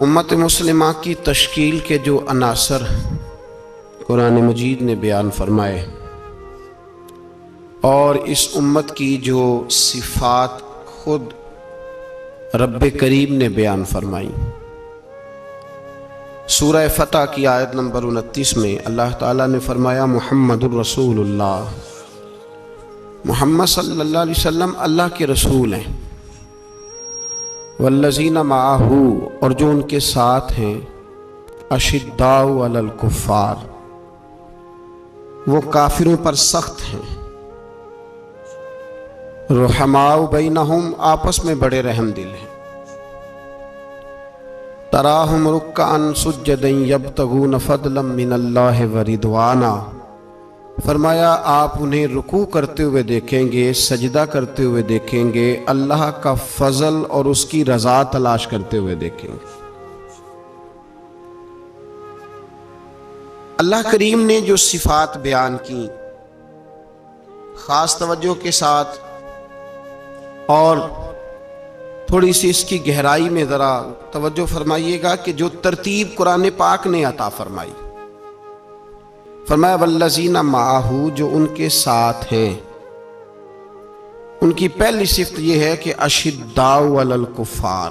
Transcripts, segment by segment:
उम्मत मुस्लिमा की तश्कील के जो अनासर कुरान मजीद ने बयान फरमाए और इस उम्मत की जो सिफ़ात खुद रब्बे करीम ने बयान फरमाई। सूरह फतह की आयत नंबर 29 में अल्लाह ताला ने फरमाया, मुहम्मदुर रसूलुल्लाह, मुहम्मद सल्लल्लाहु अलैहि वसल्लम अल्लाह के रसूल हैं। वल्लज़ीना माअहू, और जो उनके साथ हैं, अशिद्दाउ अलल कुफ़ार, वो काफिरों पर सख्त हैं। रुहमाउ बैनहुम, आपस में बड़े रहम दिल हैं। तराहुम रुक्कान सुज्जदन यब्तगून फदलन मिनल्लाहि व रिदवाना, फरमाया आप उन्हें रुकू करते हुए देखेंगे, सजदा करते हुए देखेंगे, अल्लाह का फजल और उसकी रजा तलाश करते हुए देखेंगे। अल्लाह करीम ने जो सिफात बयान की खास तवज्जो के साथ और थोड़ी सी इसकी गहराई में ज़रा तवज्जो फरमाइएगा कि जो तरतीब कुरान पाक ने अता फरमाई, फरमाया वल्लज़ीना माअहू, जो उनके साथ हैं, उनकी पहली सिफ्त यह है कि अशिद्दाउ अलल कुफ़ार,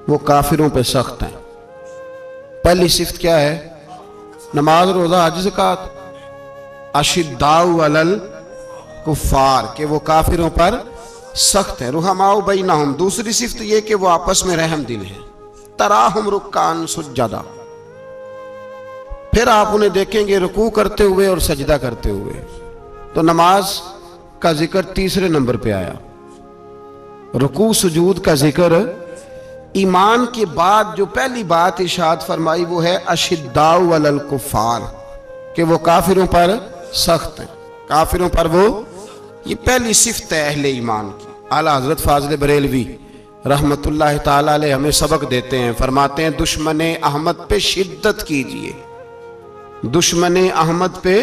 वो काफिरों पे सख्त हैं। पहली सिफ्त क्या है? नमाज, रोज़ा, हज, ज़कात। अशिद्दाउ अलल कुफ़ार, के वो काफिरों पर सख्त है। रुहमाउ बैनहुम, दूसरी सिफ्त ये कि वो आपस में रहम दिल है। तराहुम रुक्कान सुज्जदा, फिर आप उन्हें देखेंगे रुकू करते हुए और सजदा करते हुए। तो नमाज का जिक्र तीसरे नंबर पे आया। रुकू सुजूद का जिक्र ईमान के बाद जो पहली बात इरशाद फरमाई वो है अशिद्दाउ अलल कुफ़ार, कि वो काफिरों पर सख्त हैं। काफिरों पर वो, ये पहली सिफ्त है अहले ईमान की। आला हजरत फाज़िल बरेलवी रहमतुल्लाह ताला अलैह हमें सबक देते हैं, फरमाते हैं दुश्मने अहमद पे शिद्दत कीजिए, दुश्मने अहमद पे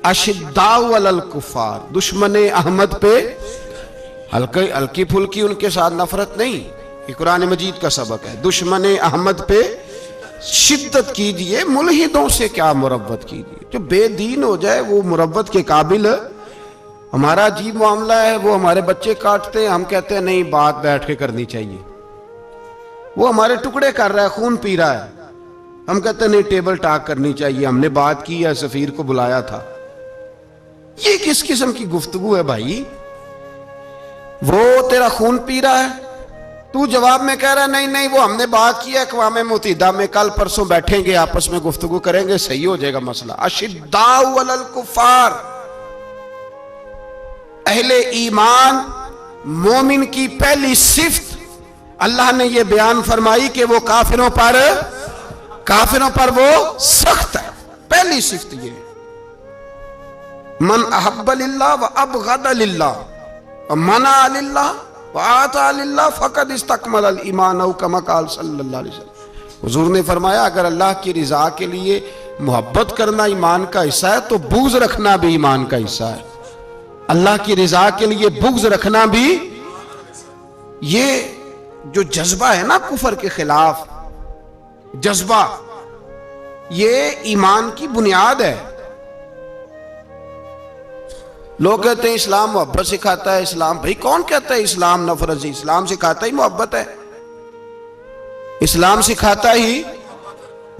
अशिद्दाउ अलल कुफ़ार, दुश्मने अहमद पे हल्की फुल्की उनके साथ नफरत नहीं, ये कुरान मजीद का सबक है। दुश्मने अहमद पे शिद्दत कीजिए, मुल्हिदों से क्या मुरव्वत कीजिए। जो बेदीन हो जाए वो मुरव्वत के काबिल। हमारा अजीब मामला है, वो हमारे बच्चे काटते हैं, हम कहते हैं नहीं बात बैठ के करनी चाहिए। वो हमारे टुकड़े कर रहा है, खून पी रहा है, हम कहते हैं नहीं टेबल टॉक करनी चाहिए, हमने बात की है, सफीर को बुलाया था। ये किस किस्म की गुफ्तगू है भाई? वो तेरा खून पी रहा है, तू जवाब में कह रहा है नहीं नहीं वो हमने बात की है अक़वाम मुत्तहिदा में, कल परसों बैठेंगे आपस में गुफ्तगू करेंगे, सही हो जाएगा मसला। अशिद्दाउ अलल कुफ़ार, अहले ईमान मोमिन की पहली सिफ्त अल्लाह ने यह बयान फरमाई कि वो काफिरों पर वो सख्त है। पहली सिफ्त ये, मन अहब्ब लिल्लाह व अबग़द लिल्लाह व मना लिल्लाह व आता लिल्लाह फ़क़द इस्तकमल ईमान औ कमा क़ाल सल्लल्लाहु अलैहि वसल्लम। हुज़ूर ने फरमाया अगर अल्लाह की रिज़ा के लिए मोहब्बत करना ईमान का हिस्सा है तो बुग़्ज़ रखना भी ईमान का हिस्सा है। अल्लाह की रिज़ा के लिए बुग़्ज़ रखना भी, ये जो जज्बा है ना कुफर के खिलाफ जज्बा, ये ईमान की बुनियाद है। लोग कहते हैं इस्लाम मोहब्बत सिखाता है, इस्लाम, भाई कौन कहता है इस्लाम नफरत से? इस्लाम सिखाता ही मोहब्बत है, इस्लाम सिखाता ही।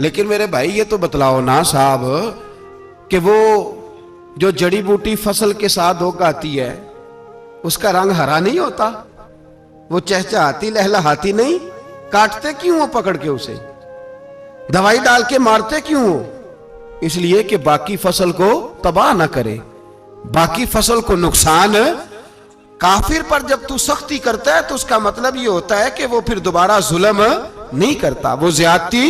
लेकिन मेरे भाई ये तो बतलाओ ना साहब कि वो जो जड़ी बूटी फसल के साथ उगाती है उसका रंग हरा नहीं होता, वो चहचहाती लहलहाती नहीं, काटते क्यों हो पकड़ के उसे, दवाई डाल के मारते क्यों हो? इसलिए कि बाकी फसल को तबाह ना करे, बाकी फसल को नुकसान। काफिर पर जब तू सख्ती करता है तो उसका मतलब ये होता है कि वो फिर दोबारा जुल्म नहीं करता, वो ज्यादती।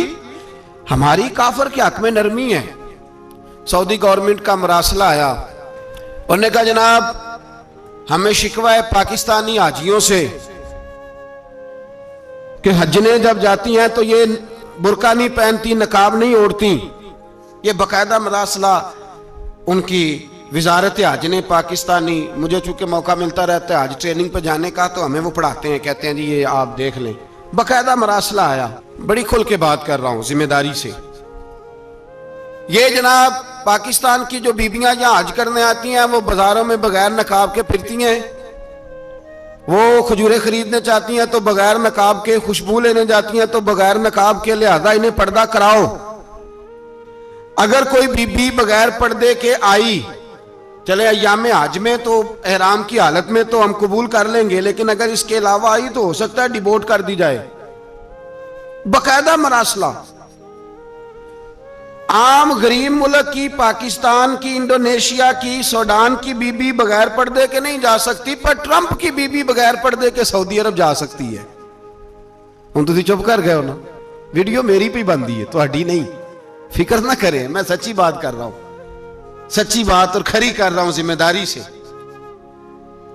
हमारी काफिर के हक में नरमी है। सऊदी गवर्नमेंट का मरासला आया, उन्होंने कहा जनाब हमें शिकवा है पाकिस्तानी हाजियों से कि हजने जब जाती हैं तो ये बुर्का नहीं पहनती, नकाब नहीं ओढ़ती। ये बाकायदा मरासला उनकी वजारत हज ने पाकिस्तानी, मुझे चूंकि मौका मिलता रहता है हज ट्रेनिंग पर जाने का, तो हमें वो पढ़ाते हैं, कहते हैं जी ये आप देख लें बकायदा मरासला आया। बड़ी खुल के बात कर रहा हूं जिम्मेदारी से। ये जनाब पाकिस्तान की जो बीबियां यहां हज करने आती हैं वो बाजारों में बगैर नकाब के फिरती हैं। वो खजूरें खरीदने चाहती हैं तो बगैर नकाब के, खुशबू लेने जाती हैं तो बगैर नकाब के, लिहाजा इन्हें पर्दा कराओ। अगर कोई बीबी बगैर पर्दे के आई, चले अय्याम हज में तो एहराम की हालत में तो हम कबूल कर लेंगे, लेकिन अगर इसके अलावा आई तो हो सकता है डिबोर्ट कर दी जाए। बकायदा मरासला। आम गरीब मुल्क की, पाकिस्तान की, इंडोनेशिया की, सूडान की बीबी बगैर पर्दे के नहीं जा सकती, पर ट्रंप की बीबी बगैर पर्दे के सऊदी अरब जा सकती है। हम तुम चुप कर गए हो ना, वीडियो मेरी पे बनती है, ਤੁਹਾਡੀ नहीं। फिक्र ना करें, मैं सच्ची बात कर रहा हूं, सच्ची बात और खरी कर रहा हूं जिम्मेदारी से।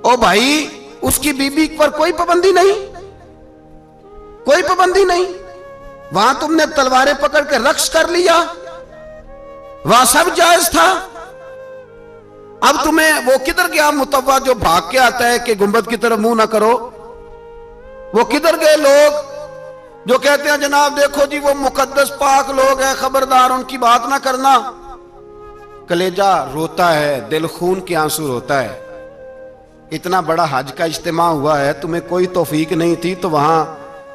ओ भाई, उसकी बीबी पर कोई पाबंदी नहीं, कोई पाबंदी नहीं। वहां तुमने तलवारें पकड़ के रक्स कर लिया, वहां सब जायज था। अब तुम्हें वो किधर गया मुतव्वा जो भाग के आता है कि गुंबद की तरफ मुंह ना करो? वो किधर गए लोग जो कहते हैं जनाब देखो जी वो मुकद्दस पाक लोग हैं, खबरदार उनकी बात ना करना? कलेजा रोता है, दिल खून के आंसू रोता है। इतना बड़ा हज का इज्तिमा हुआ है, तुम्हें कोई तौफीक नहीं थी तो वहां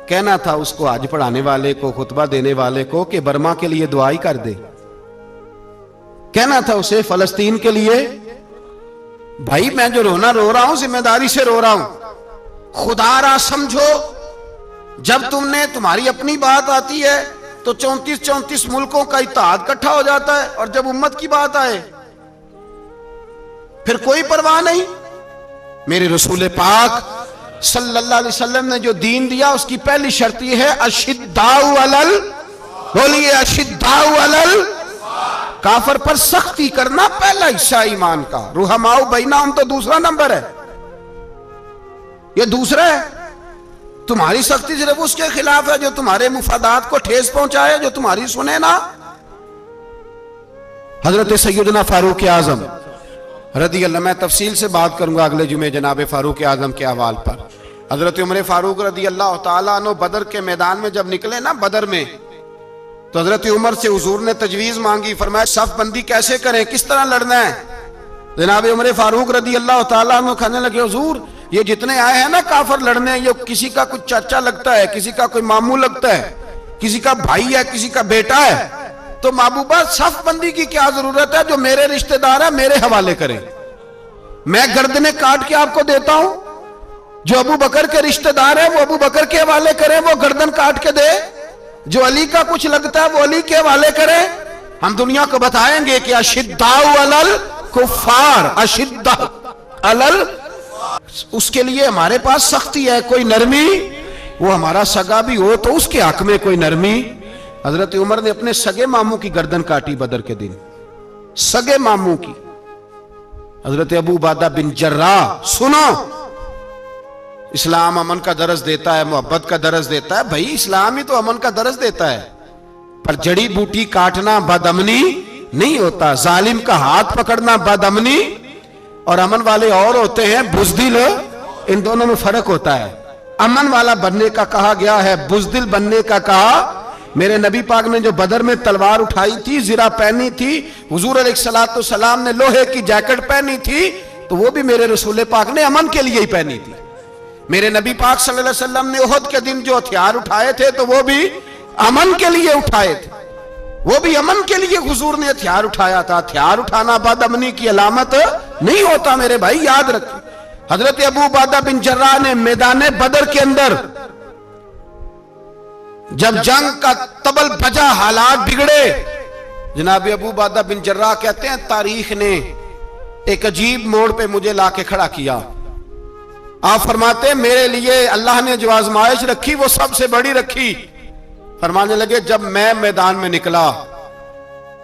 कहना था उसको, हज पढ़ाने वाले को, खुतबा देने वाले को, कि बर्मा के लिए दुआ ही कर दे। कहना था उसे फलस्तीन के लिए। भाई मैं जो रोना रो रहा हूं जिम्मेदारी से रो रहा हूं। खुदारा समझो, जब तुम्हारी अपनी बात आती है तो 34 मुल्कों का इत्तेहाद इकट्ठा हो जाता है, और जब उम्मत की बात आए फिर कोई परवाह नहीं। मेरे रसूल पाक सल्लल्लाहु अलैहि वसल्लम ने जो दीन दिया उसकी पहली शर्त यह है, अशिद्दाउ अलल, बोलिए अशिद्दाउ अलल काफर पर सख्ती करना पहला हिस्सा ईमान का। रुहमाउ बैनाहुम तो दूसरा नंबर है, ये दूसरा है। तुम्हारी सख्ती सिर्फ उसके खिलाफ है जो तुम्हारे मुफादात को ठेस पहुंचाए, जो तुम्हारी सुने ना। हजरत सैयदना फारूक आजम रदी अल्लाह, मैं तफसील से बात करूंगा अगले जुमे जनाब फारूक आजम के हवाल पर। हजरत उमर फारूक रदी अल्लाह तआला अन्हु बदर के मैदान में जब निकले ना, बदर में, तो हजरत उमर से हुजूर ने तजवीज मांगी, फरमाया सफ बंदी कैसे करें, किस तरह लड़ना है? जनाब उमर फारूक रदी अल्लाह तआला अन्हु कहने लगे, हुजूर ये जितने आए हैं ना काफर लड़ने, ये किसी का कुछ चाचा लगता है, किसी का कोई मामू लगता है, किसी का भाई है, किसी का बेटा है, तो महबूबा सफ बंदी की क्या जरूरत है? जो मेरे रिश्तेदार है मेरे हवाले करें, मैं गर्दनें काट के आपको देता हूं। जो अबू बकर के रिश्तेदार है वो अबू बकर के हवाले करें, वो गर्दन काट के दे। जो अली का कुछ लगता है वो अली के हवाले करें। हम दुनिया को बताएंगे कि अशिद्दाउ अलल कुफ्फार, अशिद्दा अलल, उसके लिए हमारे पास सख्ती है, कोई नरमी। वो हमारा सगा भी हो तो उसके हक में कोई नरमी। हजरत उमर ने अपने सगे मामू की गर्दन काटी बदर के दिन, सगे मामू की। हजरत अबू उबादा बिन जर्राह, सुनो, इस्लाम अमन का दरस देता है, मोहब्बत का दरस देता है। भाई इस्लाम ही तो अमन का दरस देता है, पर जड़ी बूटी काटना बदअमनी नहीं होता। जालिम का हाथ पकड़ना बदअमनी, और अमन वाले और होते हैं बुज़दिल, इन दोनों में फर्क होता है। अमन वाला बनने का कहा गया है, बुज़दिल बनने का कहा। मेरे नबी पाक ने जो बदर में तलवार उठाई थी, जिरा पहनी थी, हुजूर अलैहिस्सलातु वस्सलाम ने लोहे की जैकेट पहनी थी, तो वो भी मेरे रसूल पाक ने अमन के लिए ही पहनी थी। मेरे नबी पाक सल्लल्लाहु अलैहि वसल्लम ने उहद के दिन जो हथियार उठाए थे तो वो भी अमन के लिए उठाए थे, वो भी अमन के लिए हुजूर ने हथियार उठाया था। हथियार उठाना बदअमनी की अलामत नहीं होता मेरे भाई, याद रखें। हजरत अबू उबादा बिन जर्राह ने मैदान बदर के अंदर जब जंग का तबल बजा, हालात बिगड़े, जनाब अबू उबादा बिन जर्राह कहते हैं तारीख ने एक अजीब मोड़ पे मुझे लाके खड़ा किया। आप फरमाते मेरे लिए अल्लाह ने जो आजमाइश रखी वो सबसे बड़ी रखी। फरमाने लगे जब मैं मैदान में निकला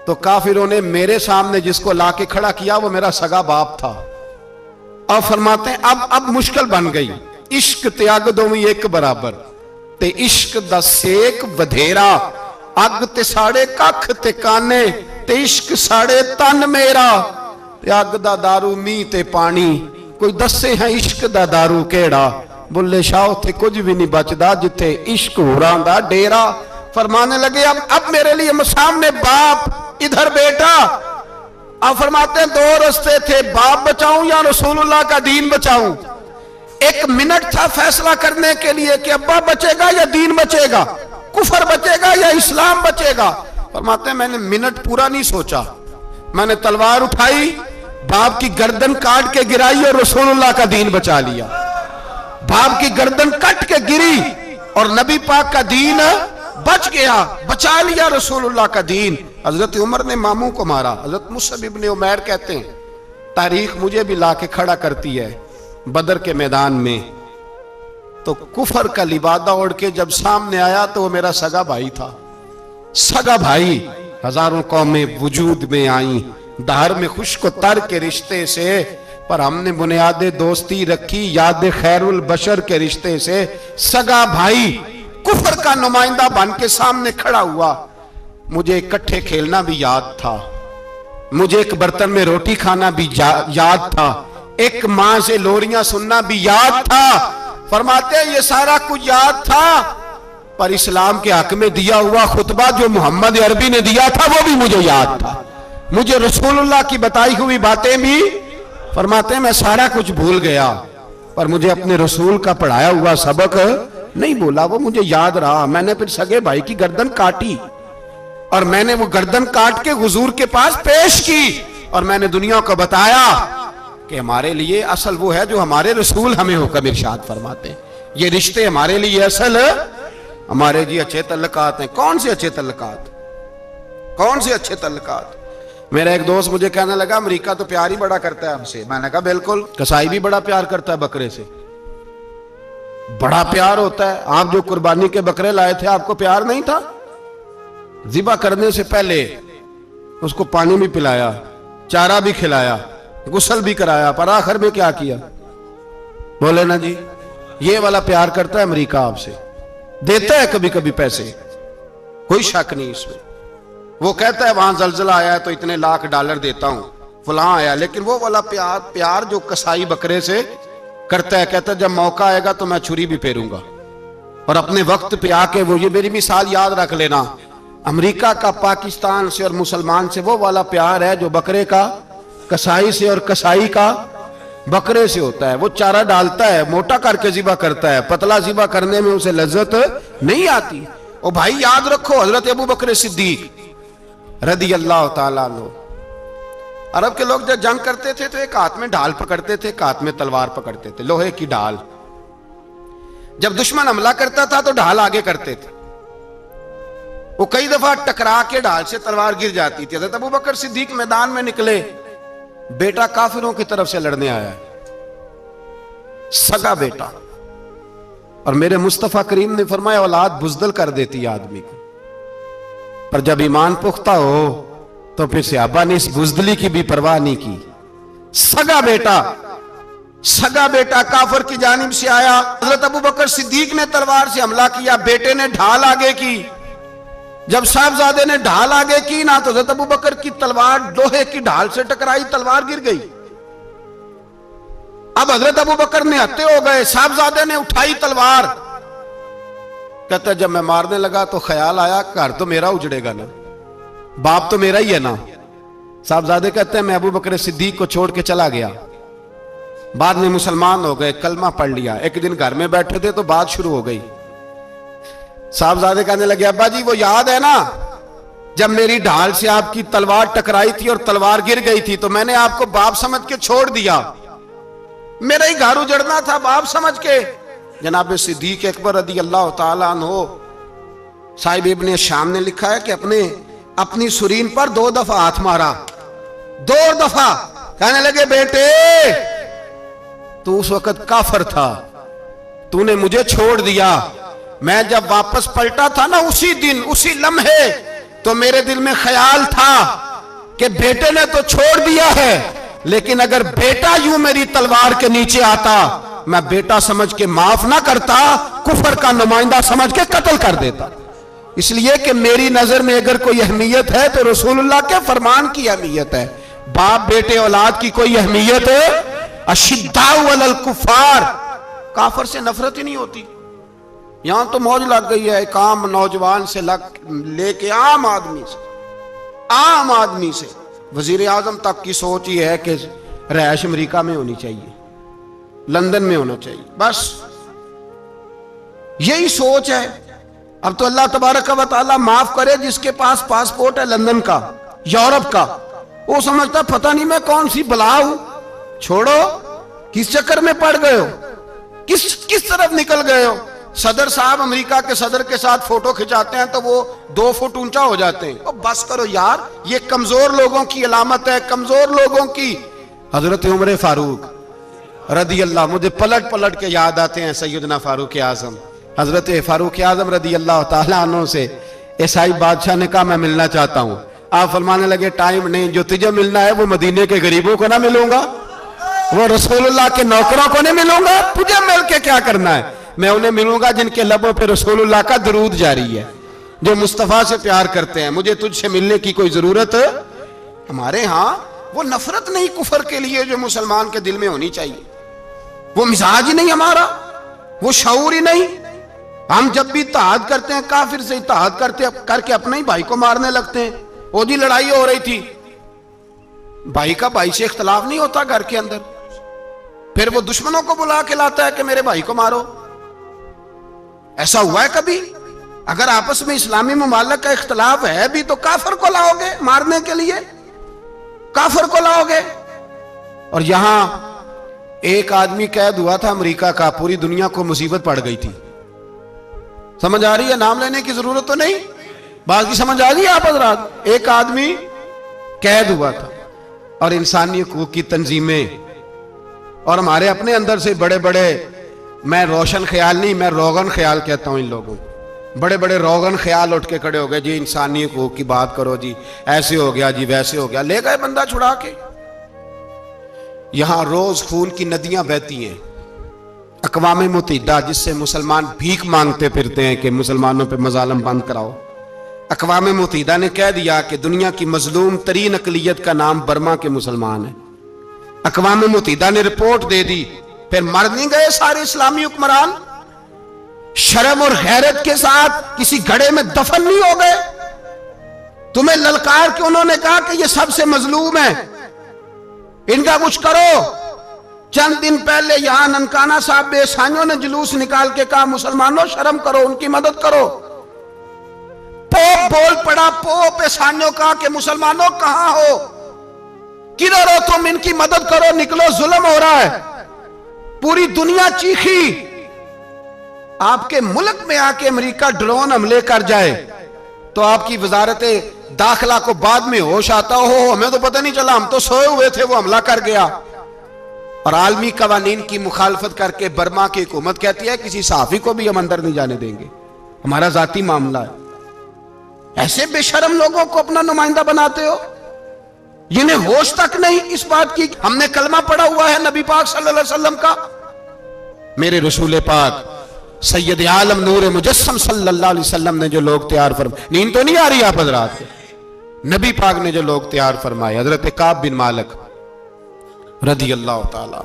तो काफिरों ने मेरे सामने जिसको लाके खड़ा किया वो मेरा सगा बाप था। और फरमाते हैं अब मुश्किल बन गई। इश्क त्याग दोवी एक बराबर, ते इश्क दा सेक वधेरा, अग ते साड़े कख ते काने, ते इश्क साड़े तन मेरा, ते अग दा दारू मीह ते पानी, कोई दसे है इश्क दा दारू केड़ा, बुल्ले शाह उथे कुछ भी नहीं बचदा जिथे इश्क होरां दा डेरा। फरमाने लगे अब मेरे लिए सामने बाप, इधर बेटा। अब फरमाते हैं दो रास्ते थे, बाप बचाऊं या रसूलुल्लाह का दीन बचाऊं। एक मिनट था फैसला करने के लिए कि अब्बा बचेगा या दीन बचेगा, कुफर बचेगा या इस्लाम बचेगा। फरमाते हैं मैंने मिनट पूरा नहीं सोचा, मैंने तलवार उठाई, बाप की गर्दन काट के गिराई और रसूलुल्लाह का दीन बचा लिया। बाप की गर्दन कट के गिरी और नबी पाक का दीन बच गया, बचा लिया रसूलुल्लाह का दीन। हजरत उमर ने मामू को मारा। हजरत मुसअब इब्न उमैर कहते हैं तारीख मुझे भी लाके खड़ा करती है, बदर के मैदान में तो कुफर का लिबादा ओढ़ के जब सामने आया तो वो मेरा सगा भाई था। सगा भाई, हजारों कौमें वजूद में आई दहर में खुश्क तर के रिश्ते से, पर हमने बुनियादे दोस्ती रखी याद खैरुल बशर के रिश्ते से। सगा भाई कुफर का नुमाइंदा बन के सामने खड़ा हुआ। मुझे इकट्ठे खेलना भी याद था, मुझे एक बर्तन में रोटी खाना भी याद था, एक मां से लोरियां सुनना भी याद था। फरमाते हैं ये सारा कुछ याद था, पर इस्लाम के हक में दिया हुआ खुतबा जो मोहम्मद अरबी ने दिया था वो भी मुझे याद था। मुझे रसूलुल्लाह की बताई हुई बातें भी, फरमाते हैं मैं सारा कुछ भूल गया, पर मुझे अपने रसूल का पढ़ाया हुआ सबक नहीं भूला, वो मुझे याद रहा। मैंने फिर सगे भाई की गर्दन काटी और मैंने वो गर्दन काट के हुजूर के पास पेश की और मैंने दुनिया को बताया कि हमारे लिए असल वो है जो हमारे रसूल हमें हुक्म इरशाद फरमाते हैं। ये रिश्ते हमारे लिए असल हमारे जी अच्छे तल्लुकात हैं। कौन से अच्छे तल्लुकात, कौन से अच्छे तल्लुकात? मेरा एक दोस्त मुझे कहने लगा अमेरिका तो प्यार ही बड़ा करता है हमसे। मैंने कहा बिल्कुल, कसाई भी बड़ा प्यार करता है बकरे से, बड़ा प्यार होता है। आप जो कुर्बानी के बकरे लाए थे आपको प्यार नहीं था? ज़िबा करने से पहले उसको पानी भी पिलाया, चारा भी खिलाया, गुस्ल भी कराया, पर आखिर में क्या किया? बोले ना जी, ये वाला प्यार करता है अमेरिका आपसे, देता है कभी कभी पैसे, कोई शक नहीं इसमें। वो कहता है वहां जलजला आया है तो इतने लाख डॉलर देता हूं, फलां आया, लेकिन वो वाला प्यार जो कसाई बकरे से करता है, कहता है जब मौका आएगा तो मैं छुरी भी फेरूंगा और अपने वक्त पे आके वो, ये मेरी मिसाल याद रख लेना, अमेरिका का पाकिस्तान से और मुसलमान से वो वाला प्यार है जो बकरे का कसाई से और कसाई का बकरे से होता है। वो चारा डालता है, मोटा करके ज़िबा करता है, पतला ज़िबा करने में उसे लज्जत नहीं आती। ओ भाई याद रखो, हजरत अबू बकर सिद्दीक रदी अल्लाह ताला अन्हु, अरब के लोग जब जंग करते थे तो एक हाथ में ढाल पकड़ते थे, एक हाथ में तलवार पकड़ते थे, लोहे की ढाल। जब दुश्मन हमला करता था तो ढाल आगे करते थे, वो कई दफा टकरा के ढाल से तलवार गिर जाती थी। हज़रत अबू बकर सिद्दीक मैदान में निकले, बेटा काफिरों की तरफ से लड़ने आया है, सगा बेटा, और मेरे मुस्तफा करीम ने फरमाया औलाद बुज़दिल कर देती है आदमी को, पर जब ईमान पुख्ता हो तो फिर सहाबा ने इस बुज़दिली की भी परवाह नहीं की। सगा बेटा काफिर की जानिब से आया, हज़रत अबू बकर सिद्दीक ने तलवार से हमला किया, बेटे ने ढाल आगे की। जब साहबजादे ने ढाल आगे की ना तो हज़रत अबू बकर की तलवार लोहे की ढाल से टकराई, तलवार गिर गई। अब हज़रत अबू बकर ने हत्ते हो गए, साहबजादे ने उठाई तलवार, कहता जब मैं मारने लगा तो ख्याल आया घर तो मेरा उजड़ेगा ना, बाप तो मेरा ही है ना। साहबजादे कहते हैं मैं अबू बकर सिद्दीक को छोड़ के चला गया, बाद में मुसलमान हो गए, कलमा पढ़ लिया। एक दिन घर में बैठे थे तो बात शुरू हो गई। साहबजादे कहने लगे अब्बा जी वो याद है ना जब मेरी ढाल से आपकी तलवार टकराई थी और तलवार गिर गई थी तो मैंने आपको बाप समझ के छोड़ दिया, मेरा ही घर उजड़ना था बाप समझ के। जनाब सिद्दीक अकबर रदी अल्लाह ताला अन्हु साहिब इब्ने शाम ने लिखा है कि अपनी सुरीन पर 2 दफा हाथ मारा, 2 दफा। कहने लगे बेटे तू उस वक्त काफर था, तूने मुझे छोड़ दिया, मैं जब वापस पलटा था ना उसी दिन उसी लम्हे तो मेरे दिल में ख्याल था कि बेटे ने तो छोड़ दिया है, लेकिन अगर बेटा यूं मेरी तलवार के नीचे आता मैं बेटा समझ के माफ ना करता, कुफर का नुमाइंदा समझ के कत्ल कर देता। इसलिए कि मेरी नजर में अगर कोई अहमियत है तो रसूलुल्लाह के फरमान की अहमियत है, बाप बेटे औलाद की कोई अहमियत है। अशिद्दाउ अलल कुफार काफर से नफरत ही नहीं होती। यहां तो मौज लग गई है, एक आम नौजवान से लेके आम आदमी से वजीर आजम तक की सोच ही है कि रहायश अमेरिका में होनी चाहिए, लंदन में होना चाहिए, बस यही सोच है। अब तो अल्लाह तबारक व तआला माफ करे जिसके पास पासपोर्ट है लंदन का, यूरोप का, वो समझता पता नहीं मैं कौन सी बला हूं। छोड़ो, किस चक्कर में पड़ गए हो, किस तरफ निकल गए हो। सदर साहब अमेरिका के सदर के साथ फोटो खिंचाते हैं तो वो 2 फुट ऊंचा हो जाते हैं। अब बस करो यार, ये कमजोर लोगों की अलामत है, कमजोर लोगों की। हजरत उमर फारूक रदी अल्लाह, मुझे पलट पलट के याद आते हैं सैयदना फारूक आजम। हजरत फारूक आजम रदी अल्लाह तआला अन्हु से ईसाई बादशाह ने कहा मैं मिलना चाहता हूं। आप फरमाने लगे टाइम नहीं, जो तुझे मिलना है वो मदीने के गरीबों को ना मिलूंगा, वो रसूलुल्लाह के नौकरों को नहीं मिलूंगा, तुझे मिल के क्या करना है। मैं उन्हें मिलूंगा जिनके लबों पे रसूलुल्लाह का दरूद जारी है, जो मुस्तफा से प्यार करते हैं। मुझे तुझसे मिलने की कोई जरूरत है। हमारे यहां वो नफरत नहीं कुफर के लिए जो मुसलमान के दिल में होनी चाहिए, वो मिजाज ही नहीं हमारा, वो शऊर ही नहीं। हम जब भी इत्तेहाद करते हैं काफिर से इत्तेहाद करके अपने ही भाई को मारने लगते हैं। वो जी लड़ाई हो रही थी, भाई का भाई से इख्तलाफ नहीं होता घर के अंदर, फिर वो दुश्मनों को बुला के लाता है कि मेरे भाई को मारो। ऐसा हुआ है कभी? अगर आपस में इस्लामी मुमालिक का इख्तलाफ है भी तो काफिर को लाओगे मारने के लिए, काफिर को लाओगे। और यहां एक आदमी कैद हुआ था अमेरिका का, पूरी दुनिया को मुसीबत पड़ गई थी। समझ आ रही है? नाम लेने की जरूरत तो नहीं, बात की समझ आ रही है आप हजरात? एक आदमी कैद हुआ था और इंसानी हकूक की तंजीमें और हमारे अपने अंदर से बड़े बड़े, मैं रोशन ख्याल नहीं, मैं रोगन ख्याल कहता हूं इन लोगों को, बड़े बड़े रोगन ख्याल उठ के खड़े हो गए जी, इंसानी हकूक की बात करो जी, ऐसे हो गया जी, वैसे हो गया। ले गए बंदा छुड़ा के। यहां रोज खून की नदियां बहती हैं। अक़वाम मुत्तहिदा जिससे मुसलमान भीख मांगते फिरते हैं कि मुसलमानों पे मजालम बंद कराओ, अक़वाम मुत्तहिदा ने कह दिया कि दुनिया की मजलूम तरीन अक़लियत का नाम बर्मा के मुसलमान है। अक़वाम मुत्तहिदा ने रिपोर्ट दे दी, फिर मर नहीं गए सारे इस्लामी हुक्मरान? शर्म और गैरत के साथ किसी घड़े में दफन नहीं हो गए? तुम्हें ललकार के उन्होंने कहा कि ये सबसे मजलूम है, इनका कुछ करो। चंद दिन पहले यहां ननकाना साहब बेसानियों ने जुलूस निकाल के कहा मुसलमानों शर्म करो, उनकी मदद करो। पोप बोल पड़ा, पोप ईसानियों का कि मुसलमानों कहां हो, किधर हो तुम, इनकी मदद करो, निकलो, जुल्म हो रहा है। पूरी दुनिया चीखी। आपके मुल्क में आके अमेरिका ड्रोन हमले कर जाए तो आपकी वजारत दाखिला को बाद में होश आता हो, हमें तो पता नहीं चला, हम तो सोए हुए थे, वो हमला कर गया। और आलमी कवानीन की मुखालफत करके बर्मा की हुकूमत कहती है किसी सहाफी को भी हम अंदर नहीं जाने देंगे, हमारा जाती मामला है। ऐसे बेशरम लोगों को अपना नुमाइंदा बनाते हो, जिन्हें होश तक नहीं इस बात की। हमने कलमा पढ़ा हुआ है नबी पाक सल्लल्लाहु अलैहि वसल्लम का, मेरे रसूल पाक सैयद आलम नूर मुजस्सम सल्लल्लाहु अलैहि वसल्लम ने जो लोग तैयार फरमाए, नींद तो नहीं आ रही आप हजरात? नबी पाक ने जो लोग तैयार फरमाए, हजरत काब बिन मालिक रदी अल्लाह ताला,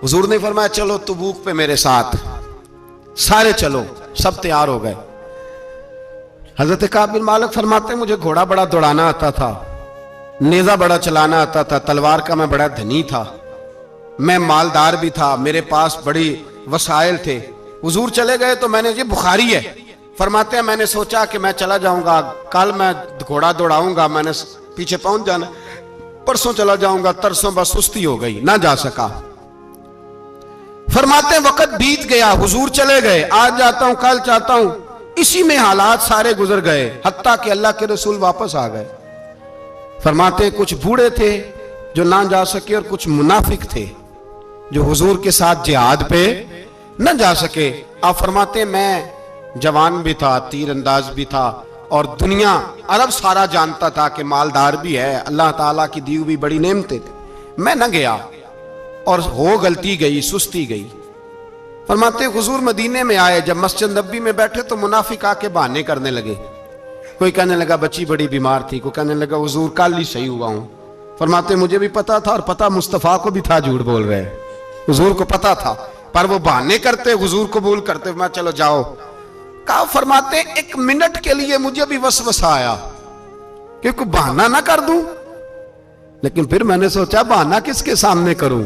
हुजूर ने फरमाया चलो तबूक पे मेरे साथ, सारे चलो, सब तैयार हो गए। हजरत काब बिन मालिक फरमाते मुझे घोड़ा बड़ा दौड़ाना आता था, नेजा बड़ा चलाना आता था, तलवार का मैं बड़ा धनी था, मैं मालदार भी था, मेरे पास बड़ी वसाइल थे। हुजूर चले गए तो मैंने, ये बुखारी है, फरमाते हैं मैंने सोचा कि मैं चला जाऊंगा, कल मैं घोड़ा दौड़ाऊंगा, मैंने पीछे पहुंच जाना, परसों चला जाऊंगा, तरसों बस सुस्ती हो गई, ना जा सका। फरमाते वक्त बीत गया, हुजूर चले गए, आज जाता हूं कल चाहता हूं, इसी में हालात सारे गुजर गए, हत्ता कि अल्लाह के रसूल वापस आ गए। फरमाते कुछ बूढ़े थे जो ना जा सके और कुछ मुनाफिक थे जो हुजूर के साथ जिहाद पे न जा सके। आप फरमाते मैं जवान भी था, तीर अंदाज भी था, और दुनिया अरब सारा जानता था कि मालदार भी है, अल्लाह ताला की दी हुई बड़ी नेमतें थी। मैं न गया और हो गलती गई, सुस्ती गई। फरमाते हुजूर मदीने में आए, जब मस्जिद नबी में बैठे तो मुनाफिक आके बहाने करने लगे। कोई कहने लगा बच्ची बड़ी बीमार थी, कोई कहने लगा हुजूर कल ही सही हुआ हूं। फरमाते मुझे भी पता था और पता मुस्तफा को भी था झूठ बोल रहे, हुजूर को पता था, पर वो बहाने करते, हुजूर कबूल करते, मैं चलो जाओ। कहा फरमाते एक मिनट के लिए मुझे भी वसवसा आया कि कोई बहाना ना कर दूं, लेकिन फिर मैंने सोचा बहाना किसके सामने करूं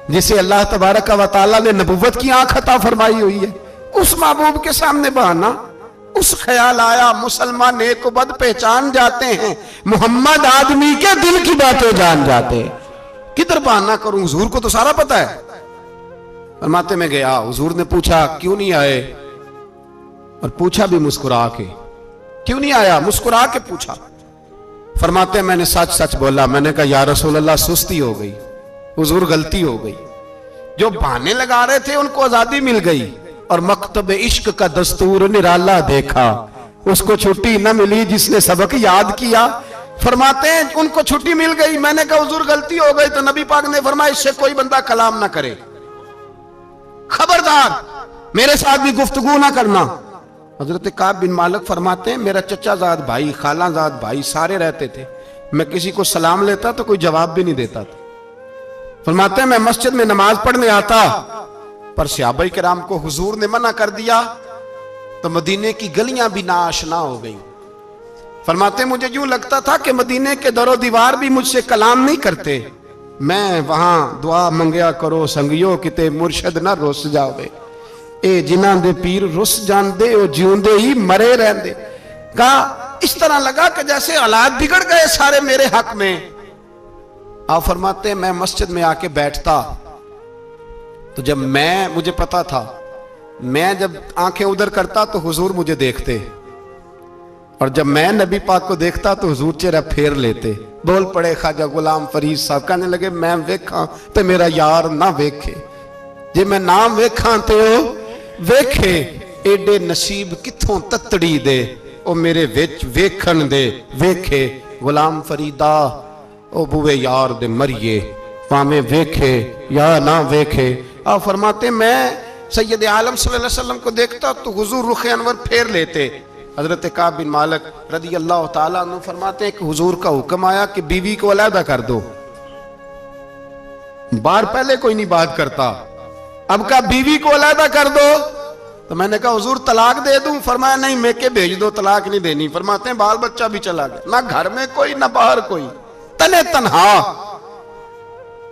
जिसे अल्लाह तबारक व तआला ने नबुव्वत की आंख अता फरमाई हुई है, उस महबूब के सामने बहाना। उस ख्याल आया मुसलमान नेक को बद पहचान जाते हैं, मोहम्मद आदमी के दिल की बातें जान जाते हैं, किधर बहाना करूं, हुजूर को तो सारा पता है। फरमाते में गया, हुजूर ने पूछा क्यों नहीं आए, और पूछा भी मुस्कुरा के, क्यों नहीं आया, मुस्कुरा के पूछा। फरमाते मैंने सच सच बोला, मैंने कहा या रसूल अल्लाह सुस्ती हो गई, हुजूर गलती हो गई, जो बहाने लगा रहे थे उनको आजादी मिल गई, और मकतब इश्क का दस्तूर निराला देखा, उसको छुट्टी न मिली जिसने सबक याद किया। फरमाते हैं उनको छुट्टी मिल गई, मैंने कहा हुजूर गलती हो गई, तो नबी पाक ने फरमाया इससे कोई बंदा कलाम ना करे, खबरदार मेरे साथ भी गुफ्तगू ना करना। हजरत काब बिन मालिक फरमाते हैं मेरा चचाजाद भाई, खालाजाद भाई सारे रहते थे, मैं किसी को सलाम लेता तो कोई जवाब भी नहीं देता था। फरमाते हैं मैं मस्जिद में नमाज पढ़ने आता, पर सहाबाए किराम को हुजूर ने मना कर दिया, तो मदीने की गलियां भी नाआशना हो गई। फरमाते मुझे यूं लगता था कि मदीने के दरो दीवार भी मुझसे कलाम नहीं करते, मैं वहां दुआ मंगया करो संगियो किते मुर्शद ना रुस जावे, ए जिन्हां दे पीर रुस जांदे ओ जिउंदे ही मरे रहंदे। कहा इस तरह लगा कि जैसे हालात बिगड़ गए सारे मेरे हक में। आप फरमाते मैं मस्जिद में आके बैठता, तो जब मुझे पता था, मैं जब आंखें उधर करता तो हुजूर मुझे देखते, और जब मैं नबी पाक को देखता तो हुजूर चेहरा फेर लेते। बोल पड़े ख्वाजा गुलाम फरीद साहब, कहने लगे मैं वेखा तो मेरा यार ना वेखे, जे मैं ना वेखा तो वेखे, एडे नसीब किथों ततड़ी दे ओ मेरे विच वेखण दे वेखे। गुलाम फरीदा ओ बुए यार दे मरिए, भावें वेखे या ना वेखे। आप फरमाते मैं सैयद आलम सल्लल्लाहु अलैहि वसल्लम को देखता तो हुजूर रुख अनवर फेर लेते। हजरत काब बिन मालिक रदी अल्लाह ताला अन्हु फरमाते हैं कि हुजूर का हुक्म आया कि बीवी को अलहदा कर दो। बार पहले कोई नहीं बात करता, अब का बीवी को अलहदा कर दो, तो मैंने कहा हुजूर तलाक दे दूं, फरमाया नहीं मेके भेज दो, तलाक नहीं देनी। फरमाते हैं बाल बच्चा भी चला गया, ना घर में कोई ना बाहर कोई, तने तन्हा।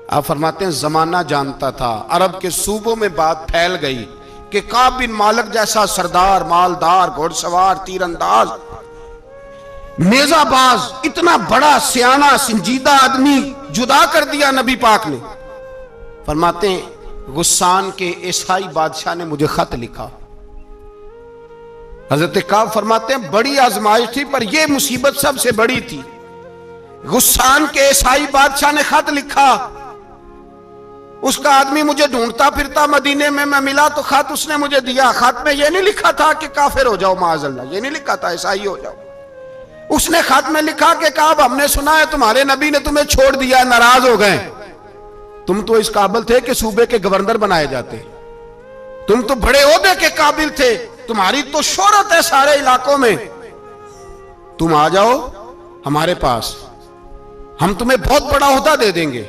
आप फरमाते हैं जमाना जानता था, अरब के सूबों में बात फैल गई कि काब बिन मालिक जैसा सरदार, मालदार, घोड़सवार, तीरंदाज, नेजाबाज, इतना बड़ा सियाना संजीदा आदमी जुदा कर दिया नबी पाक ने। फरमाते हैं गुस्सान के ईसाई बादशाह ने मुझे खत लिखा। हजरत काब फरमाते हैं बड़ी आजमाइश थी, पर यह मुसीबत सबसे बड़ी थी। गुस्सान के ईसाई बादशाह ने खत लिखा, उसका आदमी मुझे ढूंढता फिरता मदीने में, मैं मिला तो खत उसने मुझे दिया। खत में यह नहीं लिखा था कि काफिर हो जाओ माअज़ल्लाह, यह नहीं लिखा था ईसाई हो जाओ। उसने खत में लिखा कि काब हमने सुना है तुम्हारे नबी ने तुम्हें छोड़ दिया, नाराज हो गए, तुम तो इस काबिल थे कि सूबे के गवर्नर बनाए जाते, तुम तो बड़े ओहदे के काबिल थे, तुम्हारी तो शोहरत है सारे इलाकों में, तुम आ जाओ हमारे पास, हम तुम्हें बहुत बड़ा ओहदा दे देंगे।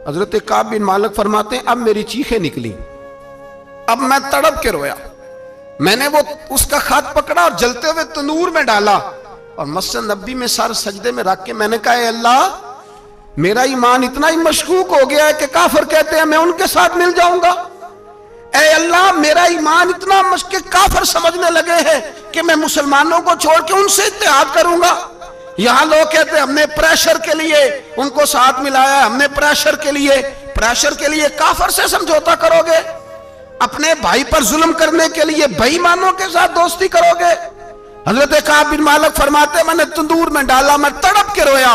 हजरत काब बिन मालिक फरमाते हैं अब मेरी चीखें निकली, अब मैं तड़प के रोया। मैंने वो उसका खत पकड़ा और जलते हुए तंदूर में डाला और मस्जिद नबी में सर सजदे में रख के मैंने कहा अल्लाह मेरा ईमान इतना ही मशकूक हो गया है कि काफिर कहते हैं मैं उनके साथ मिल जाऊंगा। ऐ अल्लाह मेरा ईमान इतना काफिर समझने लगे हैं कि मैं मुसलमानों को छोड़ के उनसे इत्तेहाद करूंगा। यहां लोग कहते हैं हमने प्रेशर के लिए उनको साथ मिलाया, हमने प्रेशर के लिए काफिर से समझौता करोगे, अपने भाई पर जुल्म करने के लिए बेईमानों के साथ दोस्ती करोगे। हजरत काब बिन मालिक फरमाते मैंने तंदूर में डाला, मैं तड़प के रोया।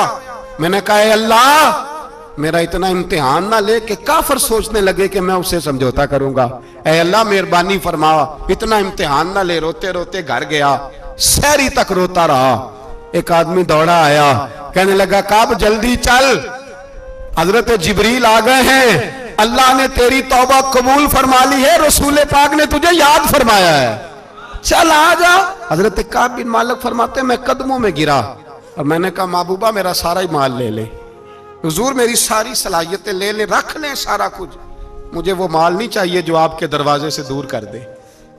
मैंने कहा अल्लाह मेरा इतना इम्तिहान ना ले कि काफिर सोचने लगे कि मैं उससे समझौता करूंगा। ऐ अल्लाह मेहरबानी फरमा, इतना इम्तिहान ना ले। रोते रोते घर गया, सहरी तक रोता रहा। एक आदमी दौड़ा आया, कहने लगा काब जल्दी चल, हजरत जिब्रील आ गए हैं, अल्लाह ने तेरी तौबा कबूल फरमा ली है, रसूल पाक ने तुझे याद फरमाया है, चल आ जा। हजरत काब बिन मालिक फरमाते मैं कदमों में गिरा और मैंने कहा महबूबा मेरा सारा ही माल ले ले, हुजूर मेरी सारी सलाहियतें ले ले, रख ले सारा कुछ, मुझे वो माल नहीं चाहिए जो आपके दरवाजे से दूर कर दे।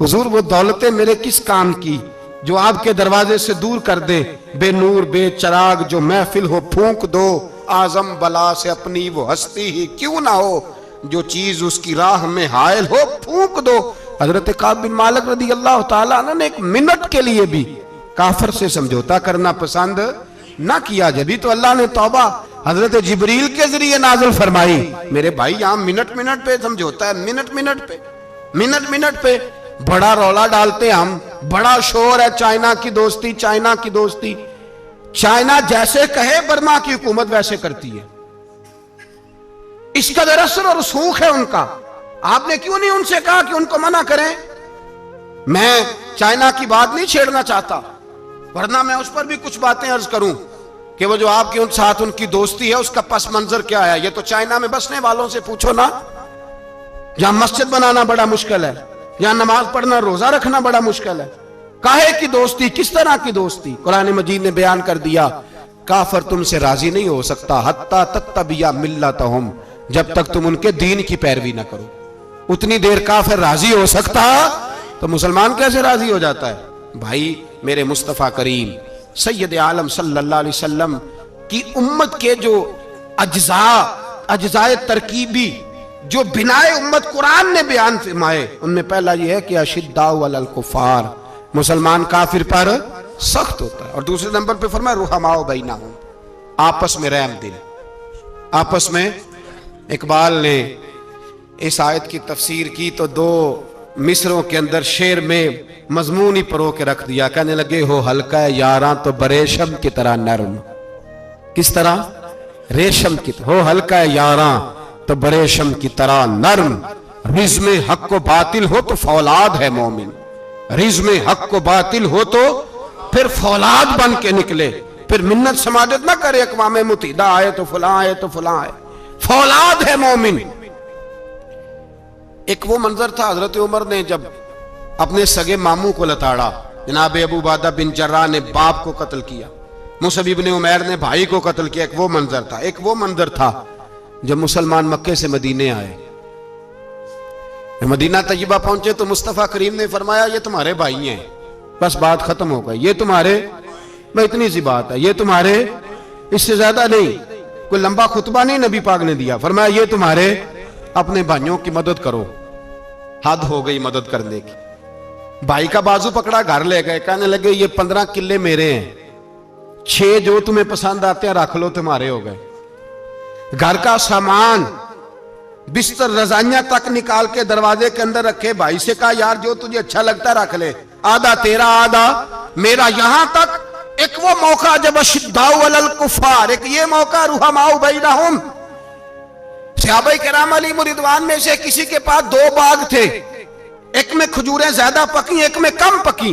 हुजूर वो दौलतें मेरे किस काम की जो आपके दरवाजे से दूर कर दे। बेनूर बेचराग जो महफिल हो फूंक दो, आजम बला से अपनी वो हस्ती ही क्यों ना हो, जो चीज उसकी राह में हायल हो फूंक दो। हजरत काब बिन मालिक रदी अल्लाह ताला अन्हु ने एक मिनट के लिए भी काफिर से समझौता करना पसंद ना किया। जब तो अल्लाह ने तौबा हजरत जिब्रील के जरिए नाज़िल फरमाई। मेरे भाई यहाँ मिनट मिनट पे समझौता है, मिनट मिनट पे बड़ा रौला डालते हम, बड़ा शोर है चाइना की दोस्ती, चाइना की दोस्ती। चाइना जैसे कहे बर्मा की हुकूमत वैसे करती है, इस कदर असर और सूख है उनका। आपने क्यों नहीं उनसे कहा कि उनको मना करें? मैं चाइना की बात नहीं छेड़ना चाहता, वरना मैं उस पर भी कुछ बातें अर्ज करूं कि वो जो आपके उन साथ उनकी दोस्ती है उसका पस मंजर क्या है। ये तो चाइना में बसने वालों से पूछो ना, जहां मस्जिद बनाना बड़ा मुश्किल है, जहां नमाज पढ़ना रोजा रखना बड़ा मुश्किल है। काहे की दोस्ती, किस तरह की दोस्ती? कुरान मजीद ने बयान कर दिया, काफिर तुमसे राजी नहीं हो सकता हत्ता तत्तबिया मिल्लतहुम, जब तक तुम उनके दीन की पैरवी ना करो। उतनी देर काफिर राजी हो सकता तो मुसलमान कैसे राजी हो जाता है? भाई मेरे मुस्तफा करीम सैयद आलम सल्लल्लाहु अलैहि वसल्लम की उम्मत के जो अज्जाए तरकीबी जो बिनाए उम्मत कुरान ने बयान फरमाए, उनमें पहला यह है कि अशिद्दाउ अलल कुफार, मुसलमान काफिर पर सख्त होता है। और दूसरे नंबर पे फरमाया रुहमाओ बैनहुम, आपस में रहम दिल। आपस में इकबाल ने इस आयत की तफसीर की तो दो मिसरों के अंदर शेर में मजमून ही परो के रख दिया। कहने लगे हो हल्का यारां तो बरेशम की तरह नरम। किस तरह? रेशम की तरह। हो हल्का यारां तो बरेशम की तरह नरम, रिज में हक को बातिल हो तो फौलाद है मोमिन। रिज में हक को बातिल हो तो फिर फौलाद बन के निकले, फिर मिन्नत समाजत ना करे अक़वाम मुत्तहिदा आए तो फलां आए तो फलां आए, फौलाद है मोमिन। एक वो मंजर था हजरत उमर ने जब अपने सगे मामू को लताड़ा, जनाब अबू उबादा बिन जर्राह ने बाप को कत्ल किया, मुसअब इब्न उमैर ने भाई को कत्ल किया। एक वो मंजर था। एक वो मंजर था जब मुसलमान मक्के से मदीने आए, मदीना तैयबा पहुंचे तो मुस्तफा करीम ने फरमाया ये तुम्हारे भाई हैं, बस बात खत्म हो गई। ये तुम्हारे, मैं इतनी सी बात है, ये तुम्हारे, इससे ज्यादा नहीं। कोई लंबा खुतबा नहीं नबी पाक ने दिया। फरमाया ये तुम्हारे, अपने भाइयों की मदद करो। हद हो गई मदद करने की। भाई का बाजू पकड़ा, घर ले गए, कहने लगे ये 15 किले मेरे हैं, 6 जो तुम्हें पसंद आते हैं रख लो, तुम्हारे हो गए। घर का सामान बिस्तर रजाइयां तक निकाल के दरवाजे के अंदर रखे। भाई से कहा यार जो तुझे अच्छा लगता रख ले, आधा तेरा आधा मेरा। यहां तक एक वो मौका जब अशिद्दाउ अलल कुफार, एक ये मौका रुहमाउ बैनहुम। सहाबा किराम अलैहिम रिदवान में से किसी के पास 2 बाग थे, एक में खजूरें ज्यादा पकी, एक में कम पकी।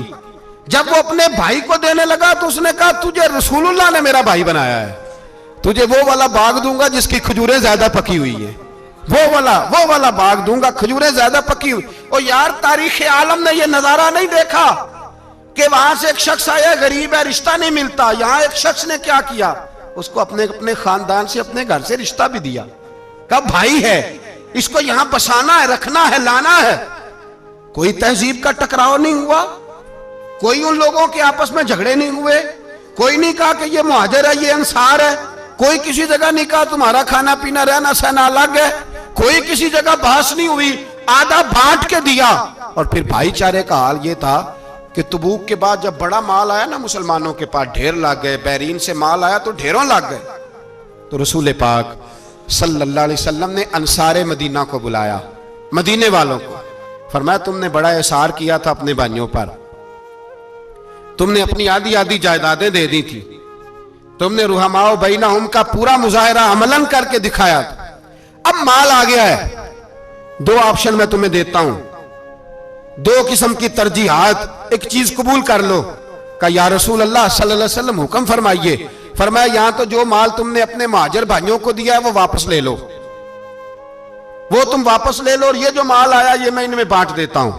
जब वो अपने भाई को देने लगा तो उसने कहा तुझे रसूलुल्लाह ने मेरा भाई बनाया है, तुझे वो वाला बाग दूंगा जिसकी खजूरें ज्यादा पकी हुई है, वो वाला बाग दूंगा, खजूरें ज्यादा पकी हुई। और यार तारीख आलम ने ये नजारा नहीं देखा कि वहां से एक शख्स आया गरीब है, रिश्ता नहीं मिलता। यहां एक शख्स ने क्या किया, उसको अपने खानदान से, अपने घर से रिश्ता भी दिया। कब भाई है, इसको यहां बसाना है, रखना है, लाना है। कोई तहजीब का टकराव नहीं हुआ, कोई उन लोगों के आपस में झगड़े नहीं हुए, कोई नहीं कहा कि ये मुहाजिर है ये अंसार है, कोई किसी जगह नहीं कहा तुम्हारा खाना पीना रहना सहना अलग है, कोई किसी जगह बहस नहीं हुई, आधा बांट के दिया। और फिर भाईचारे का हाल ये था कि तबूक के बाद जब बड़ा माल आया ना मुसलमानों के पास, ढेर लग गए, बैरीन से माल आया तो ढेरों लग गए। तो रसूल पाक सल्लल्लाहु अलैहि वसल्लम ने अंसारे मदीना को बुलाया, मदीने वालों को। फरमाया तुमने बड़ा एहसार किया था अपने भाइयों पर, तुमने अपनी आधी आधी जायदादें दे दी थी, तुमने रुहमाओ बैनहुम का पूरा मुजाहिरा अमलन करके दिखाया था। अब माल आ गया है, 2 ऑप्शन मैं तुम्हें देता हूं, 2 किस्म की तरजीहात, एक चीज कबूल कर लो। का या रसूल अल्लाह सल्लल्लाहु अलैहि वसल्लम हुक्म फरमाइए। फरमाया यहां तो जो माल तुमने अपने महाजिर भाइयों को दिया है वो वापस ले लो, वो तुम वापस ले लो, और ये जो माल आया ये मैं इनमें बांट देता हूं।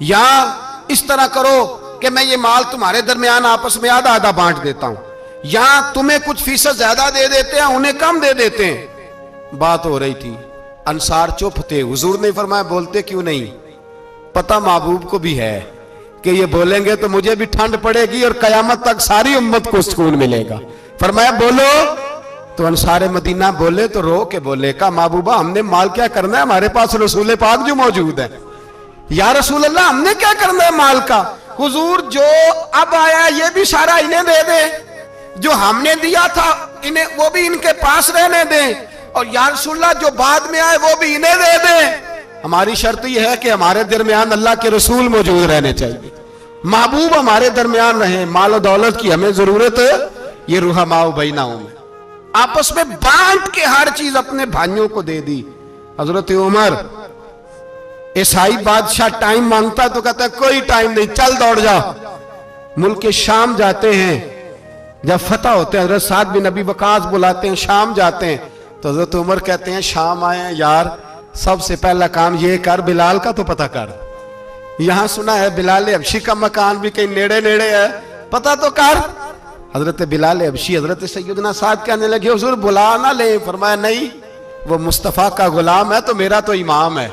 या इस तरह करो कि मैं ये माल तुम्हारे दरमियान आपस में आधा आधा बांट देता हूं, या तुम्हें कुछ फीसद ज्यादा दे देते हैं, उन्हें कम दे देते हैं। बात हो रही थी, अंसार चुप थे। हुजूर ने फरमाया बोलते क्यों नहीं? पता महबूब को भी है कि ये बोलेंगे तो मुझे भी ठंड पड़ेगी और कयामत तक सारी उम्मत को सुकून मिलेगा। फरमाया बोलो। तो अंसार मदीना बोले तो रो के बोले, का महबूबा हमने माल क्या करना है, हमारे पास रसूल पाक जो मौजूद है। या रसूल अल्लाह हमने क्या करना है माल का? हुजूर जो अब आया ये भी सारा इन्हें दे दे, जो हमने दिया था इन्हें वो भी इनके पास रहने दें, और या रसूल अल्लाह जो बाद में आए वो भी इन्हें दे दे। हमारी शर्त यह है कि हमारे दरमियान अल्लाह के रसूल मौजूद रहने चाहिए, महबूब हमारे दरमियान रहे, माल और दौलत की हमें जरूरत है। ये रुहमाओ बैनाओं में आपस में बांट के हर चीज अपने भाइयों को दे दी। हजरत उमर, ईसाई बादशाह टाइम मांगता तो कहता है कोई टाइम नहीं, चल दौड़ जाओ। मुल्क के शाम जाते हैं, जब फतह होते हैं हजरत साद बिन नबी वकास बुलाते हैं, शाम जाते हैं तो हजरत उमर कहते हैं शाम आए हैं यार, सबसे पहला काम ये कर बिलाल का तो पता कर। यहां सुना है बिलाल हबशी का मकान भी कहीं नेड़े नेड़े है, पता तो कर। हजरत बिलाल हबशी हजरत सैयदना साद कहने लगे हुजूर बुला ना ले। फरमाया नहीं, वो मुस्तफा का गुलाम है तो मेरा तो इमाम है,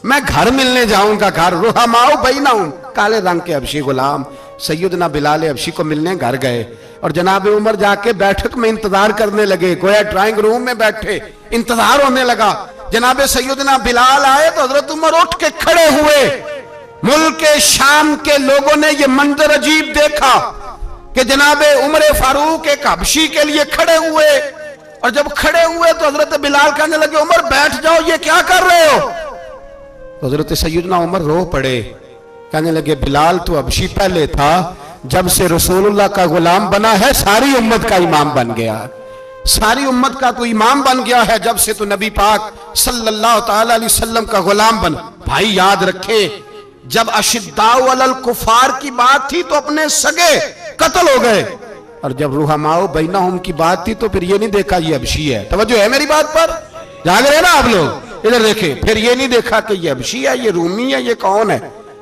मैं घर मिलने जाऊंगा। घर रुहमाओ बैनाहुम, काले रंग के हबशी गुलाम सैयदना बिलाल हबशी को मिलने घर गए और जनाब उमर जाके बैठक में इंतजार करने लगे, गोया ड्राइंग रूम में बैठे इंतजार होने लगा। जनाब सैयदना बिलाल आए तो हजरत उमर उठ के खड़े हुए। मुल्क के शाम के लोगों ने यह मंजर अजीब देखा कि जनाब उमर फारूक एक हबशी के लिए खड़े हुए, और जब खड़े हुए तो हजरत बिलाल कहने लगे उमर बैठ जाओ, ये क्या कर रहे हो? तो हजरत सैयदना उमर रो पड़े, कहने लगे बिलाल तो हबशी पहले था, जब से रसूलुल्लाह का गुलाम बना है सारी उम्मत का इमाम बन गया, सारी उम्मत का तो इमाम बन गया है जब से तो नबी पाक सल्लल्लाहु ताला अलैहि वसल्लम का गुलाम बन। भाई याद रखे, जब अशिद्दाउ अलल कुफार की बात थी तो अपने सगे कत्ल हो गए, और जब रुहमाओ बैनाहुम की बात थी तो फिर ये नहीं देखा ये हबशी है। तवज्जो है मेरी बात पर? जाग रहे ना आप लोग? इधर देखें, फिर ये नहीं देखा कि ये हबशी है, ये रूमी है, ये कौन है,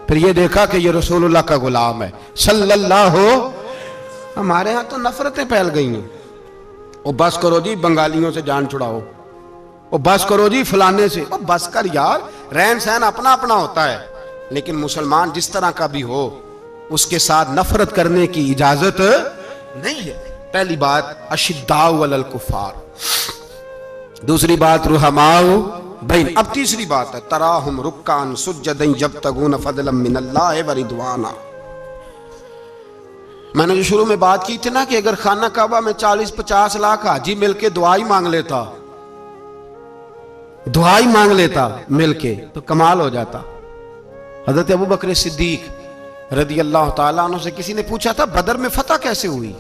फिर ये देखा कि ये रसूलुल्लाह का गुलाम है सल्लल्लाहु। हमारे यहां तो नफरतें फैल गई हैं। ओ बस करो जी बंगालियों से जान छुड़ाओ, ओ बस करो जी फलाने से, ओ बस कर यार, रहन सहन अपना अपना होता है, लेकिन मुसलमान जिस तरह का भी हो उसके साथ नफरत करने की इजाजत नहीं है। पहली बात अशिद्दाउ अलल कुफार, दूसरी बात रुहमाउ बैन। अब तीसरी बात है तराहुम रुक्कान सुज्जदन यब्तगून फदलन मिनल्लाहि व रिदवाना। मैंने जो शुरू में बात की थी ना कि अगर खाना काबा में 40-50 लाख हाजी मिलके दुआई मांग लेता, दुआई मांग लेता मिलके तो कमाल हो जाता। हजरत अबू बकर सिद्दीक रदी अल्लाह ताला अन्हु से किसी ने पूछा था बदर में फतह कैसे हुई?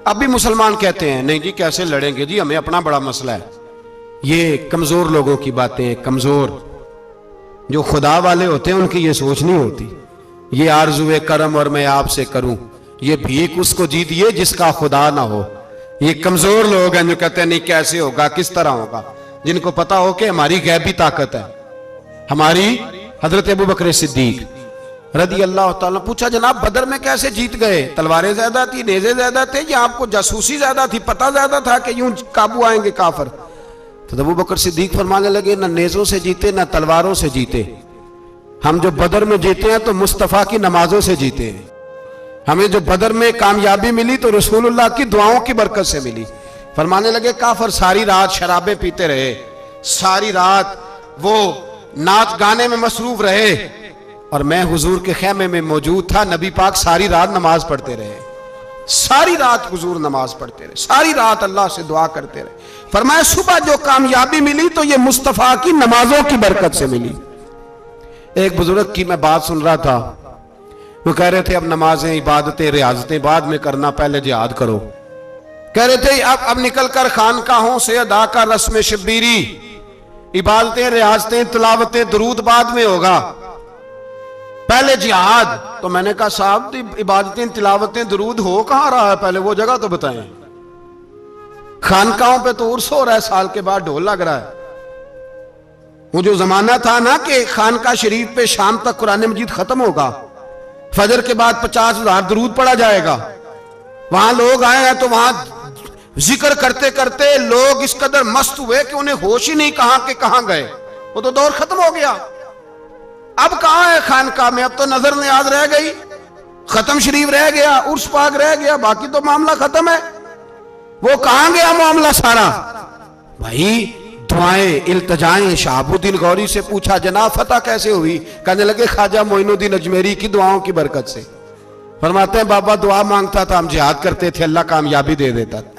अब भी मुसलमान कहते हैं नहीं जी कैसे लड़ेंगे जी, हमें अपना बड़ा मसला है। ये कमजोर लोगों की बातें, कमजोर जो खुदा वाले होते हैं उनकी ये सोच नहीं होती। ये आरज़ुए करम और मैं आपसे करूं, ये भीख उसको जीतिए जिसका खुदा ना हो। ये कमजोर लोग हैं जो कहते हैं नहीं कैसे होगा, किस तरह होगा, जिनको पता हो कि हमारी गैबी ताकत है हमारी। हजरत अबू बकर सिद्दीक रदी अल्लाह ताला पूछा जनाब बदर में कैसे जीत गए? तलवारें ज्यादा थी, नेज़े ज्यादा थे, या आपको जासूसी ज्यादा थी, पता ज्यादा था कि यूं काबू आएंगे काफिर? तो अबू बकर सिद्दीक फरमाने लगे न नेज़ों से जीते न तलवारों से जीते, हम जो बदर में जीते हैं तो मुस्तफ़ा की नमाजों से जीते हैं। हमें जो बदर में कामयाबी मिली तो रसूलुल्लाह की दुआओं की बरकत से मिली। फरमाने लगे काफिर सारी रात शराबे पीते रहे, सारी रात वो नाच गाने में मसरूफ रहे, और मैं हुजूर के खेमे में मौजूद था, नबी पाक सारी रात नमाज पढ़ते रहे, सारी रात हुजूर नमाज पढ़ते रहे, सारी रात अल्लाह से दुआ करते रहे। फरमाया सुबह जो कामयाबी मिली तो ये मुस्तफ़ा की नमाजों की बरकत से मिली। एक बुजुर्ग की मैं बात सुन रहा था, वो कह रहे थे अब नमाजें इबादतें रियाजतें बाद में करना, पहले जिहाद करो। कह रहे थे अब निकल कर खानकाहों से अदा का रस्म शब्बीरी, इबादतें रियाजतें तिलावतें दरूद बाद में होगा, पहले जिहाद। तो मैंने कहा साहब इबादतें तिलावतें दरूद हो कहां रहा है, पहले वो जगह तो बताएं। खानकाहों पे तो उर्स हो रहा है, साल के बाद ढोल लग रहा है। वो जो जमाना था ना कि खानका शरीफ पे शाम तक कुरान मजीद खत्म होगा, फजर के बाद 50,000 दरूद पढ़ा जाएगा, वहां लोग आए हैं तो वहां जिक्र करते करते लोग इस कदर मस्त हुए कि उन्हें होश ही नहीं कहां के कहां गए। वो तो दौर खत्म हो गया। अब कहां है खानकाह में? अब तो नजर नियाज रह गई, खत्म शरीफ रह गया, उर्स पाक रह गया, बाकी तो मामला खत्म है। वो कहां गया मामला सारा? भाई दुआएं इल्तजाएं। शहाबुद्दीन गौरी से पूछा जनाब फतह कैसे हुई? कहने लगे ख्वाजा मोइनुद्दीन अजमेरी की दुआओं की बरकत से। फरमाते हैं बाबा दुआ मांगता था, हम जिहाद करते थे, अल्लाह कामयाबी दे देता था।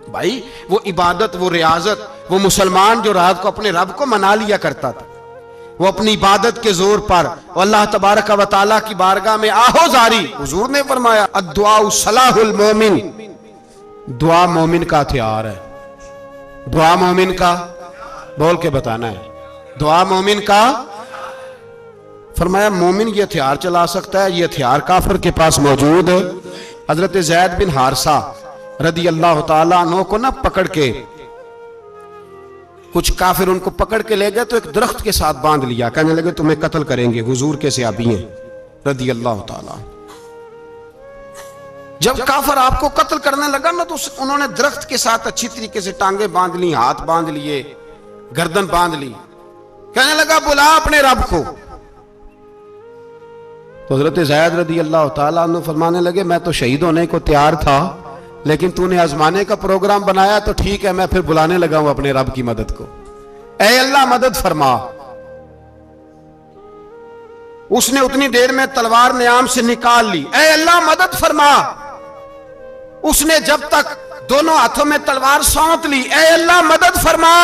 भाई वो इबादत, वो रियाजत, वो मुसलमान जो रात को अपने रब को मना लिया करता था, वो अपनी इबादत के जोर पर अल्लाह तबारक व तआला की बारगाह में आहोजारी। हुजूर ने फरमाया अद्दुआ सलाहुल मोमिन, दुआ मोमिन का हथियार है। दुआ मोमिन का, बोल के बताना है, दुआ मोमिन का। फरमाया मोमिन ये हथियार चला सकता है, ये हथियार काफिर के पास मौजूद है। हजरत ज़ैद बिन हारिसा रदी अल्लाह ताला अन्हु को ना पकड़ के कुछ काफिर उनको पकड़ के ले गए तो एक दरख्त के साथ बांध लिया। कहने लगे तुम्हें कत्ल करेंगे, हुजूर के सहाबी हैं रदी अल्लाह ताला। जब काफिर आपको कत्ल करने लगा ना तो उन्होंने दरख्त के साथ अच्छी तरीके से टांगे बांध ली, हाथ बांध लिए, गर्दन बांध ली। कहने लगा बुला अपने रब को। तो हजरत ज़ैद रदी अल्लाह ताला अन्हु फरमाने लगे मैं तो शहीद होने को तैयार था, लेकिन तूने आजमाने का प्रोग्राम बनाया तो ठीक है, मैं फिर बुलाने लगा हूं अपने रब की मदद को। ऐ अल्लाह मदद फरमा। उसने उतनी देर में तलवार नियाम से निकाल ली। ऐ अल्लाह मदद फरमा। उसने जब तक दोनों हाथों में तलवार सौंप ली, ऐ अल्लाह मदद फरमा।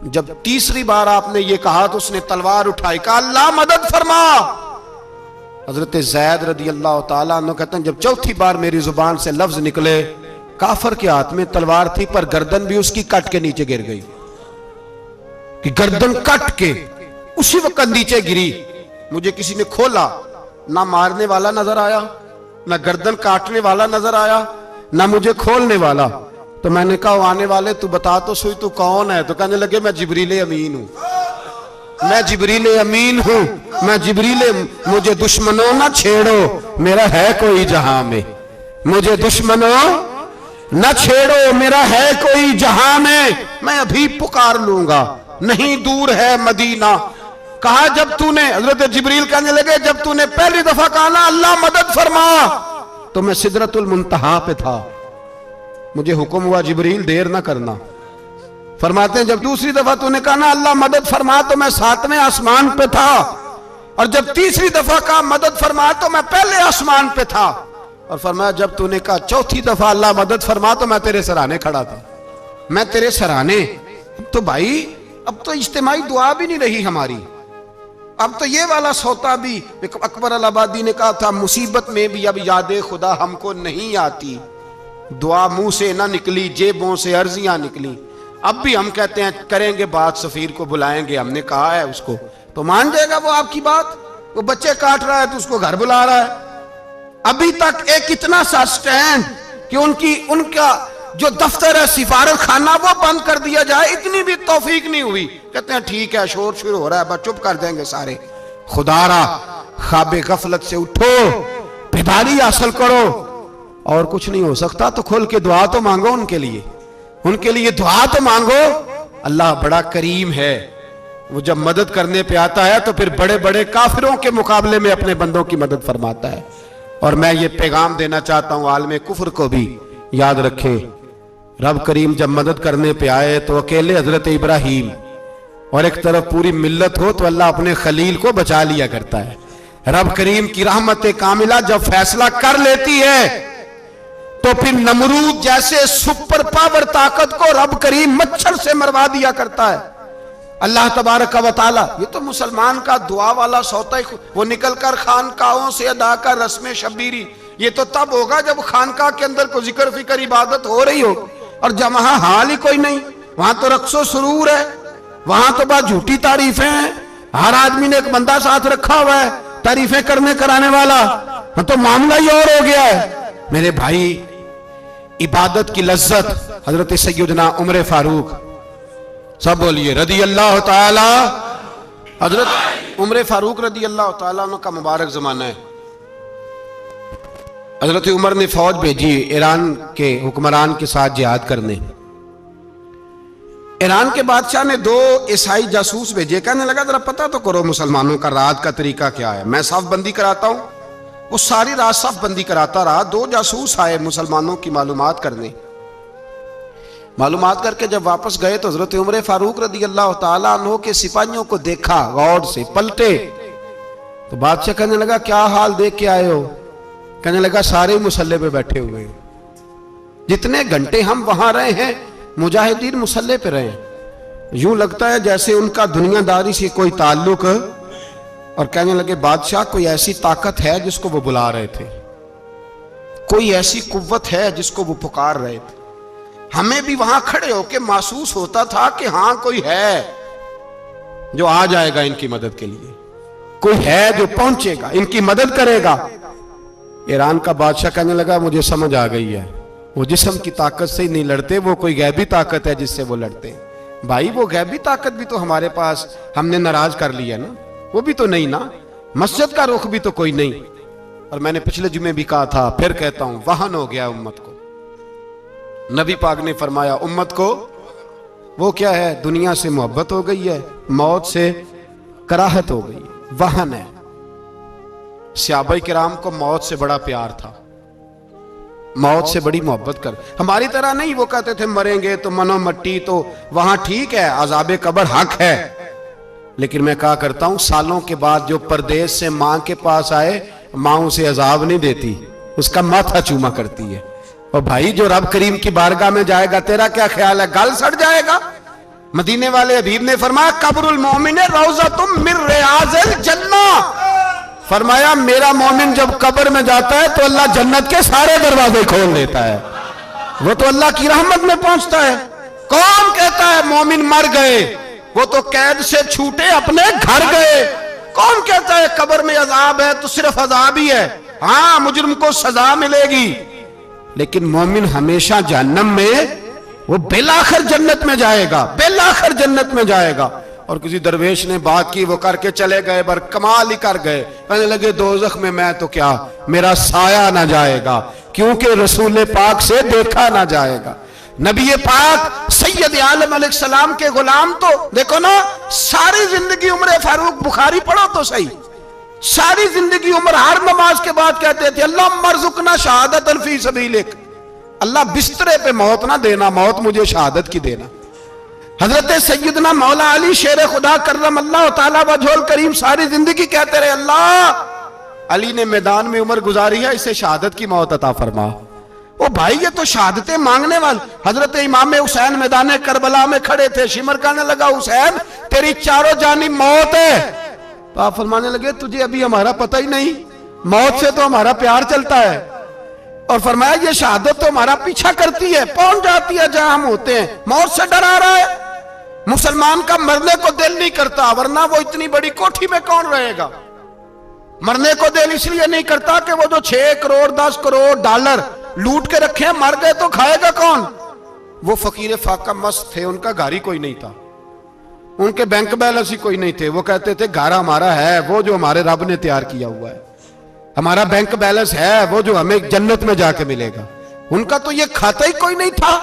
जब तीसरी बार आपने ये कहा तो उसने तलवार उठाई, कहा अल्लाह मदद फरमा। हजरत ज़ैद रदी अल्लाह ताला अन्हु कहते हैं जब चौथी बार मेरी जुबान से लफ्ज निकले, काफर के हाथ में तलवार थी पर गर्दन भी उसकी कट के नीचे गिर गई, कि गर्दन कट के उसी वक्त नीचे गिरी। मुझे किसी ने खोला, ना मारने वाला नजर आया, ना गर्दन काटने वाला नजर आया, ना मुझे खोलने वाला। तो मैंने कहा आने वाले तू बता तो सही तू कौन है? तो कहने लगे मैं जिब्रील अमीन हूं, मैं जिब्रील अमीन हूं, मैं जिब्रील, मुझे दुश्मनों ना छेड़ो, मेरा है कोई जहां में, मुझे दुश्मनों ना छेड़ो, मेरा है कोई जहां में, मैं अभी पुकार लूंगा, नहीं दूर है मदीना। कहा जब तूने, हजरत जिब्रील कहने लगे जब तूने पहली दफा कहा ना अल्लाह मदद फरमा, तो मैं सिदरतुल मुंतहा पे था, मुझे हुक्म हुआ जिब्रील देर ना करना। फरमाते हैं जब दूसरी दफा तूने कहा ना अल्लाह मदद फरमा तो मैं 7वें आसमान पे था, और जब तीसरी दफा कहा मदद फरमा तो मैं पहले आसमान पे था। और फरमाया जब तूने कहा चौथी दफा अल्लाह मदद फरमा तो मैं तेरे सराहने खड़ा था, मैं तेरे सराहने। तो भाई अब तो इज्तिमाई दुआ भी नहीं रही हमारी, अब तो ये वाला सौता भी। अकबर अल आबादी ने कहा था मुसीबत में भी अब याद खुदा हमको नहीं आती, दुआ मुंह से ना निकली जेबों से अर्जियां निकली। अब भी हम कहते हैं करेंगे बात, सफीर को बुलाएंगे, हमने कहा है उसको, तो मान जाएगा वो आपकी बात? वो बच्चे काट रहा है तो उसको घर बुला रहा है। अभी तक एक इतना सा स्टैंड कि उनका जो दफ्तर है सिफारत खाना वो बंद कर दिया जाए, इतनी भी तौफीक नहीं हुई। कहते हैं ठीक है शोर शुरू हो रहा है, बस चुप कर देंगे सारे। खुदारा ख्वाबे गफलत से उठो, बेदारी हासिल करो, और कुछ नहीं हो सकता तो खोल के दुआ तो मांगो उनके लिए, उनके लिए दुआ तो मांगो। अल्लाह बड़ा करीम है, वो जब मदद करने पे आता है तो फिर बड़े बड़े काफिरों के मुकाबले में अपने बंदों की मदद फरमाता है। और मैं ये पैगाम देना चाहता हूं आलमे कुफर को भी, याद रखें रब करीम जब मदद करने पे आए तो अकेले हजरत इब्राहीम और एक तरफ पूरी मिल्लत हो तो अल्लाह अपने खलील को बचा लिया करता है। रब करीम की रहमत कामिला जब फैसला कर लेती है तो फिर नमरूद जैसे सुपर पावर ताकत को रब करीम मच्छर से मरवा दिया करता है। अल्लाह तबारक व तआला, ये तो मुसलमान का दुआ वाला सौता ही, वो निकलकर खानकाहों से अदा कर रस्म शबीरी, ये तो तब होगा जब खानकाह के अंदर को जिक्र फिक्र इबादत हो रही हो, और जब वहां हाल ही कोई नहीं, वहां तो रक्सो सुरूर है, वहां तो बस झूठी तारीफें हैं, हर आदमी ने एक बंदा साथ रखा हुआ है तारीफें करने कराने वाला, तो मामला ही और हो गया है। मेरे भाई इबादत की लज्जत हजरत सैयदना उमर फारूक, सब बोलिए रदी अल्लाह ताला, हजरत उमर फारूक रदी अल्लाह ताला का मुबारक जमाना है। हजरत उमर ने फौज भेजी ईरान के हुक्मरान के साथ जिहाद करने। ईरान के बादशाह ने 2 ईसाई जासूस भेजे। कहने लगा जरा पता तो करो मुसलमानों का रात का तरीका क्या है, मैं साफ बंदी कराता हूं। वो सारी रात साफ बंदी कराता रहा। 2 जासूस आए मुसलमानों की मालूमात करने। मालूमात करके जब वापस गए तो हजरत उमर फारूक रदी अल्लाह तआला अन्हु के सिपाहियों को देखा, गौर से पलटे तो बादशाह कहने लगा क्या हाल देख के आए हो? कहने लगा सारे मुसल्ले पे बैठे हुए हैं, जितने घंटे हम वहां रहे हैं मुजाहिदीन मुसल्ले पे रहे, यूं लगता है जैसे उनका दुनियादारी से कोई ताल्लुक। और कहने लगे बादशाह कोई ऐसी ताकत है जिसको वो बुला रहे थे, कोई ऐसी कुव्वत है जिसको वो पुकार रहे थे। हमें भी वहां खड़े होकर महसूस होता था कि हां कोई है जो आ जाएगा इनकी मदद के लिए, कोई है जो पहुंचेगा इनकी मदद करेगा। ईरान का बादशाह कहने लगा मुझे समझ आ गई है, वो जिस्म की ताकत से ही नहीं लड़ते, वो कोई गैबी ताकत है जिससे वो लड़ते हैं। भाई वो गैबी ताकत भी तो हमारे पास हमने नाराज कर लिया ना, वो भी तो नहीं ना, मस्जिद का रुख भी तो कोई नहीं। और मैंने पिछले जुमे भी कहा था, फिर कहता हूं, वाहन हो गया उम्मत को। नबी पाक ने फरमाया उम्मत को वो क्या है, दुनिया से मोहब्बत हो गई है, मौत से कराहत हो गई, वाहन है। सहाबा किराम को मौत से बड़ा प्यार था, मौत से बड़ी मोहब्बत कर। हमारी तरह नहीं, वो कहते थे मरेंगे तो मनो मट्टी, तो वहां ठीक है, अजाबे कब्र हक है। लेकिन मैं कहा करता हूं सालों के बाद जो परदेश से मां के पास आए, मां उसे अजाब नहीं देती, उसका माथा चूमा करती है। और भाई जो रब करीम की बारगाह में जाएगा, तेरा क्या ख्याल है, गल सड़ जाएगा? मदीने वाले हबीब ने फरमाया कब्रुल मोमिन रौज़तुम मिन रियाज़िल जन्ना। फरमाया मेरा मोमिन जब कब्र में जाता है तो अल्लाह जन्नत के सारे दरवाजे खोल देता है, वो तो अल्लाह की रहमत में पहुंचता है। कौन कहता है मोमिन मर गए, वो तो कैद से छूटे अपने घर गए। कौन कहता है कब्र में अजाब है तो सिर्फ अजाब ही है, हाँ मुजरिम को सजा मिलेगी, लेकिन मोमिन हमेशा जहन्नम में, वो बेलाखिर जन्नत में जाएगा, बेलाखिर जन्नत में जाएगा। और किसी दरवेश ने बात की, वो करके चले गए, पर कमाल ही कर गए। कहने लगे दोज़ख में मैं तो क्या, मेरा साया ना जाएगा, क्योंकि रसूल पाक से देखा ना जाएगा। नबी पाक सैयद आलम अलैहिस्सलाम के गुलाम तो देखो ना, सारी जिंदगी उम्र फारूक बुखारी पढ़ो तो सही, सारी जिंदगी उम्र हर नमाज के बाद कहते थे अल्लाह मरजुकना शहादतन फी सबीलिक, अल्लाह बिस्तरे पे मौत ना देना, मौत मुझे शहादत की देना। हजरत सैयदना मौला अली शेर खुदा करम अल्लाह ताला वजहुल करीम सारी जिंदगी कहते रहे अल्लाह अली ने मैदान में उम्र गुजारी है, इसे शहादत की मौत अता फरमा। ओ भाई ये तो शहादतें मांगने वाले। हजरत इमाम हुसैन मैदान करबला में खड़े थे, शिमर कहने लगा हुसैन तेरी चारों जानी मौत है, तो आप फरमाने लगे तुझे अभी हमारा पता ही नहीं, मौत से तो हमारा प्यार चलता है। और फरमाया ये शहादत तो हमारा पीछा करती है, पहुंच जाती है जहां हम होते हैं, मौत से डरा रहा है। मुसलमान का मरने को दिल नहीं करता, वरना वो इतनी बड़ी कोठी में कौन रहेगा। मरने को दिल इसलिए नहीं करता कि वो जो 6 करोड़ 10 करोड़ डॉलर लूट के रखे, मर गए तो खाएगा कौन। वो फकीर फाका मस्त थे, उनका घर ही कोई नहीं था, उनके बैंक बैलेंस ही कोई नहीं थे। वो कहते थे घर हमारा है वो जो हमारे रब ने तैयार किया हुआ है, हमारा बैंक बैलेंस है वो जो हमें जन्नत में जाके मिलेगा। उनका तो ये खाता ही कोई नहीं था,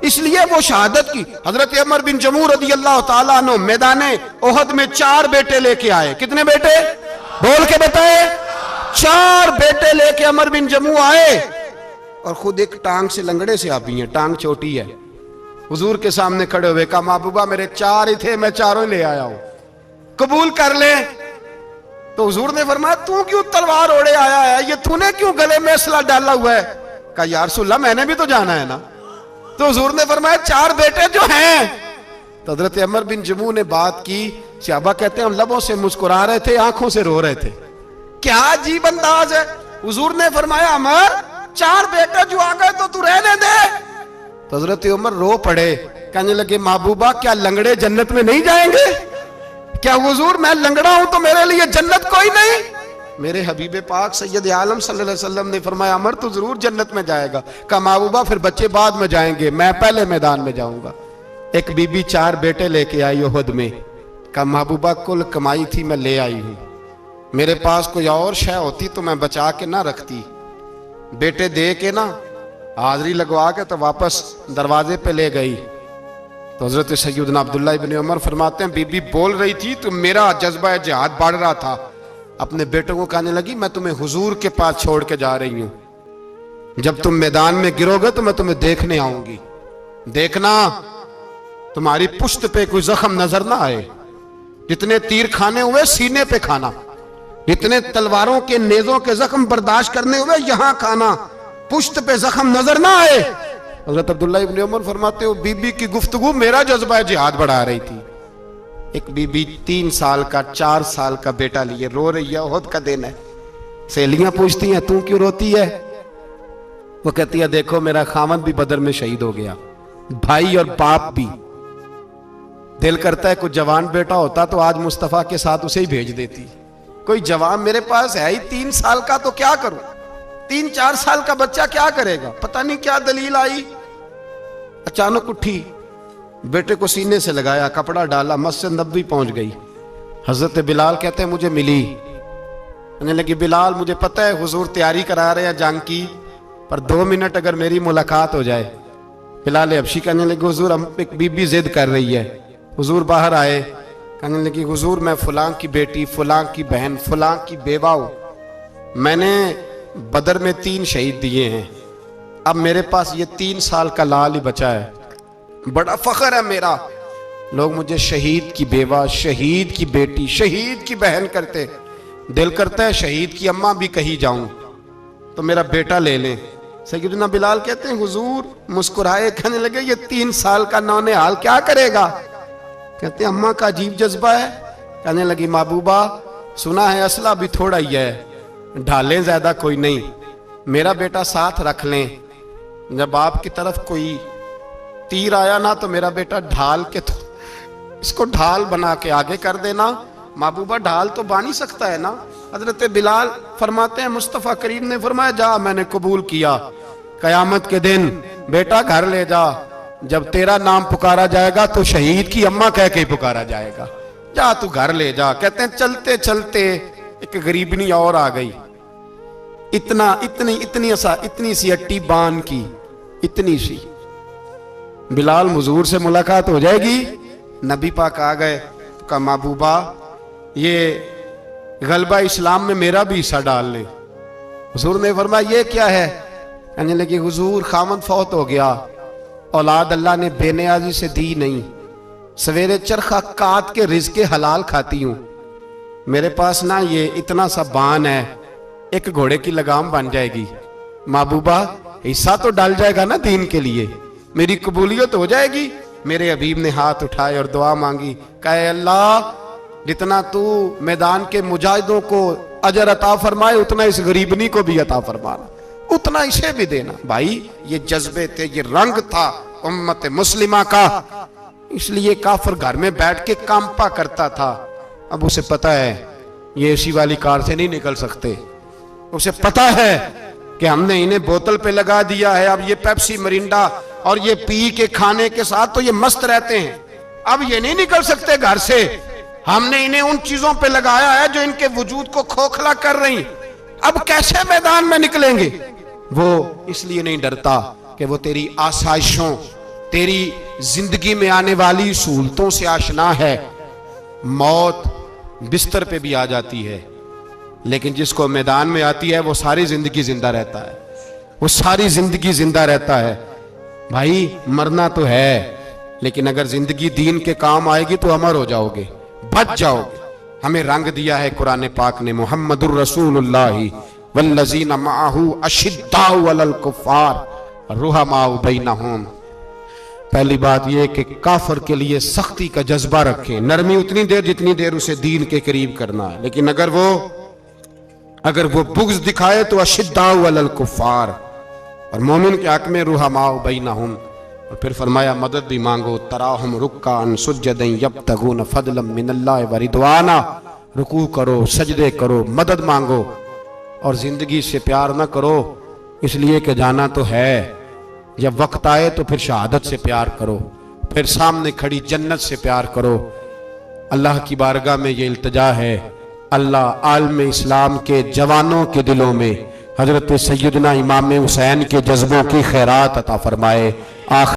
इसलिए वो शहादत की। हजरत अमर बिन जमू रदी अल्लाह ताला अन्हु मैदाने ओहद में 4 बेटे लेके आए। कितने बेटे बोल के बताए? 4 बेटे लेके अमर बिन जमू आए, और खुद एक टांग से लंगड़े से आप ही हैं, टांग छोटी है। हुजूर के सामने खड़े हुए कहा महबूबा मेरे 4 ही थे, मैं 4 ले आया हूं, कबूल कर ले। तो हुजूर ने फरमाया तू क्यों तलवार ओढ़े आया है, ये तूने क्यों गले में असला डाला हुआ है? कहा या रसूलल्लाह मैंने भी तो जाना है ना। तो हुजूर ने फरमाया 4 बेटे जो हैं। तो हजरत अमर बिन जमू ने बात की, सहाबा कहते हैं हम लबों से मुस्कुरा रहे थे, आंखों से रो रहे थे, क्या अजीब अंदाज है। हुजूर ने फरमाया अमर 4 बेटे जो आ गए तो तू रहने दे। तो हजरत उमर रो पड़े, कहने लगे महबूबा क्या लंगड़े जन्नत में नहीं जाएंगे? क्या हुजूर मैं लंगड़ा हूं तो मेरे लिए जन्नत कोई नहीं? मेरे हबीब पाक सैयद आलम सल्लल्लाहु अलैहि वसल्लम ने फरमाया अमर तू जरूर जन्नत में जाएगा। कहा महबूबा फिर बच्चे बाद में जाएंगे, मैं पहले मैदान में जाऊंगा। एक बीबी 4 बेटे लेके आई उहद में। कहा महबूबा कुल कमाई थी मैं ले आई हूं, मेरे पास कोई और शय होती तो मैं बचा के ना रखती, बेटे दे के ना हाजिरी लगवा के तो वापस दरवाजे पे ले गई। तो हजरत सैयदना अब्दुल्ला इब्न उमर फरमाते हैं, बीबी बोल रही थी तो मेरा जज्बा जिहाद बढ़ रहा था। अपने बेटों को कहने लगी, मैं तुम्हें हुजूर के पास छोड़ के जा रही हूं, जब तुम मैदान में गिरोगे तो मैं तुम्हें देखने आऊंगी, देखना तुम्हारी पुश्त पे कोई जख्म नजर ना आए। जितने तीर खाने हुए सीने पे खाना, जितने तलवारों के नेजों के जख्म बर्दाश्त करने हुए यहां खाना, पुश्त पे जख्म नजर ना आए। हजरत अब्दुल्ला इब्न उमर फरमाते हो, बीबी की गुफ्तगू मेरा जज्बा जिहाद बढ़ा रही थी। एक बीबी 3 साल का 4 साल का बेटा लिए रो रही है, ओहद का दिन है। सहेलियां पूछती हैं, तू क्यों रोती है? वो कहती है, देखो मेरा खामद भी बदर में शहीद हो गया, भाई और बाप भी। दिल करता है कोई जवान बेटा होता तो आज मुस्तफा के साथ उसे ही भेज देती। कोई जवान मेरे पास है ही 3 साल का, तो क्या करूं? 3-4 साल का बच्चा क्या करेगा? पता नहीं क्या दलील आई, अचानक उठी, बेटे को सीने से लगाया, कपड़ा डाला, मस्जिद नबवी पहुंच गई। हजरत बिलाल कहते हैं मुझे मिली, कहने लगी, बिलाल मुझे पता है हुजूर तैयारी करा रहे हैं जंग की, पर 2 मिनट अगर मेरी मुलाकात हो जाए। बिलाल हबशी कहने लगे, हुजूर हम एक बीबी जिद कर रही है। हुजूर बाहर आए, कहने लगी, हुजूर मैं फलां की बेटी, फलां की बहन, फलां की बेवा हूं, मैंने बदर में 3 शहीद दिए हैं, अब मेरे पास ये 3 साल का लाल ही बचा है, बड़ा फख्र है मेरा। लोग मुझे शहीद की बेवा, शहीद की बेटी, शहीद की बहन करते, दिल करता है शहीद की अम्मा भी कहीं जाऊं तो मेरा बेटा ले लें। सैयदना बिलाल कहते हैं, हुजूर मुस्कुराए, कहने लगे, ये 3 साल का नौनिहाल क्या करेगा? कहते हैं, अम्मा का अजीब जज्बा है। कहने लगी, महबूबा सुना है असला भी थोड़ा ही है, ढालें ज्यादा कोई नहीं, मेरा बेटा साथ रख लें, जब आपकी तरफ कोई तीर आया ना तो मेरा बेटा ढाल के तो इसको ढाल बना के आगे कर देना। महबूबा ढाल तो बन ही सकता है ना। हजरत बिलाल फरमाते हैं, मुस्तफ़ा करीम ने फरमाया, जा मैंने कबूल किया, कयामत के दिन बेटा घर ले जा, जब तेरा नाम पुकारा जाएगा तो शहीद की अम्मा कह के पुकारा जाएगा, जा तू घर ले जा। कहते हैं चलते चलते एक गरीबनी और आ गई, इतनी सी अट्टी बान की, इतनी सी। बिलाल हुजूर से मुलाकात हो जाएगी, नबी पाक आ गए, कहा महबूबा ये गलबा इस्लाम में मेरा भी हिस्सा डाल ले। हुजूर ने फरमाया, ये क्या है? कहने लगी, हुजूर खामद फौत हो गया, औलाद अल्लाह ने बेनियाजी से दी नहीं, सवेरे चरखा काट के रिज़्क़ हलाल खाती हूं, मेरे पास ना ये इतना सा बान है, एक घोड़े की लगाम बन जाएगी। महबूबा हिस्सा तो डाल जाएगा ना दीन के लिए, मेरी कबूलियत हो जाएगी। मेरे हबीब ने हाथ उठाए और दुआ मांगी, कहे अल्लाह जितना तू मैदान के मुजाहिदों को अजर अता फरमाए उतना इस गरीबनी को भी अता फरमाना, उतना इसे भी देना। भाई ये जज्बे थे, ये रंग था उम्मत मुस्लिमा का, इसलिए काफिर घर में बैठ के कांपा करता था। अब उसे पता है ये एसी वाली कार से नहीं निकल सकते, उसे पता है कि हमने इन्हें बोतल पे लगा दिया है, अब ये पेप्सी मरिंडा और ये पी के खाने के साथ तो ये मस्त रहते हैं, अब ये नहीं निकल सकते घर से, हमने इन्हें उन चीजों पे लगाया है जो इनके वजूद को खोखला कर रही, अब कैसे मैदान में निकलेंगे? वो इसलिए नहीं डरता कि वो तेरी आसाइशों, तेरी जिंदगी में आने वाली सहूलतों से आशना है। मौत बिस्तर पे भी आ जाती है, लेकिन जिसको मैदान में आती है वो सारी जिंदगी जिंदा रहता है, वो सारी जिंदगी जिंदा रहता है। भाई मरना तो है, लेकिन अगर जिंदगी दीन के काम आएगी तो अमर हो जाओगे, बच जाओगे। हमें रंग दिया है कुरान पाक ने, मुहम्मदुर रसूलुल्लाह वल्लज़ीना मअहू अशिद्दाउ अलल कुफ़ार रुहमाउ बैनहुम। पहली बात यह कि काफिर के लिए सख्ती का जज्बा रखें, नरमी उतनी देर जितनी देर उसे दीन के करीब करना है, लेकिन अगर वो बुग़्ज़ दिखाए तो अशिद्दाउ अलल कुफ़ार, और मोमिन के हक में रुहमाउ बैनहुम। और फिर फरमाया मदद भी मांगो, तराहुम रुक्कान सुज्जदन यब्तगून फदलन मिनल्लाहि व रिदवाना, रुकू करो, सजदे करो, मदद मांगो, और जिंदगी से प्यार ना करो इसलिए कि जाना तो है, जब वक्त आए तो फिर शहादत से प्यार करो, फिर सामने खड़ी जन्नत से प्यार करो। अल्लाह की बारगाह में ये इल्तिजा है, अल्लाह आलम इस्लाम के जवानों के दिलों में हजरत सैयदना इमाम हुसैन के जज्बों की खैरात अता फरमाए। आखिर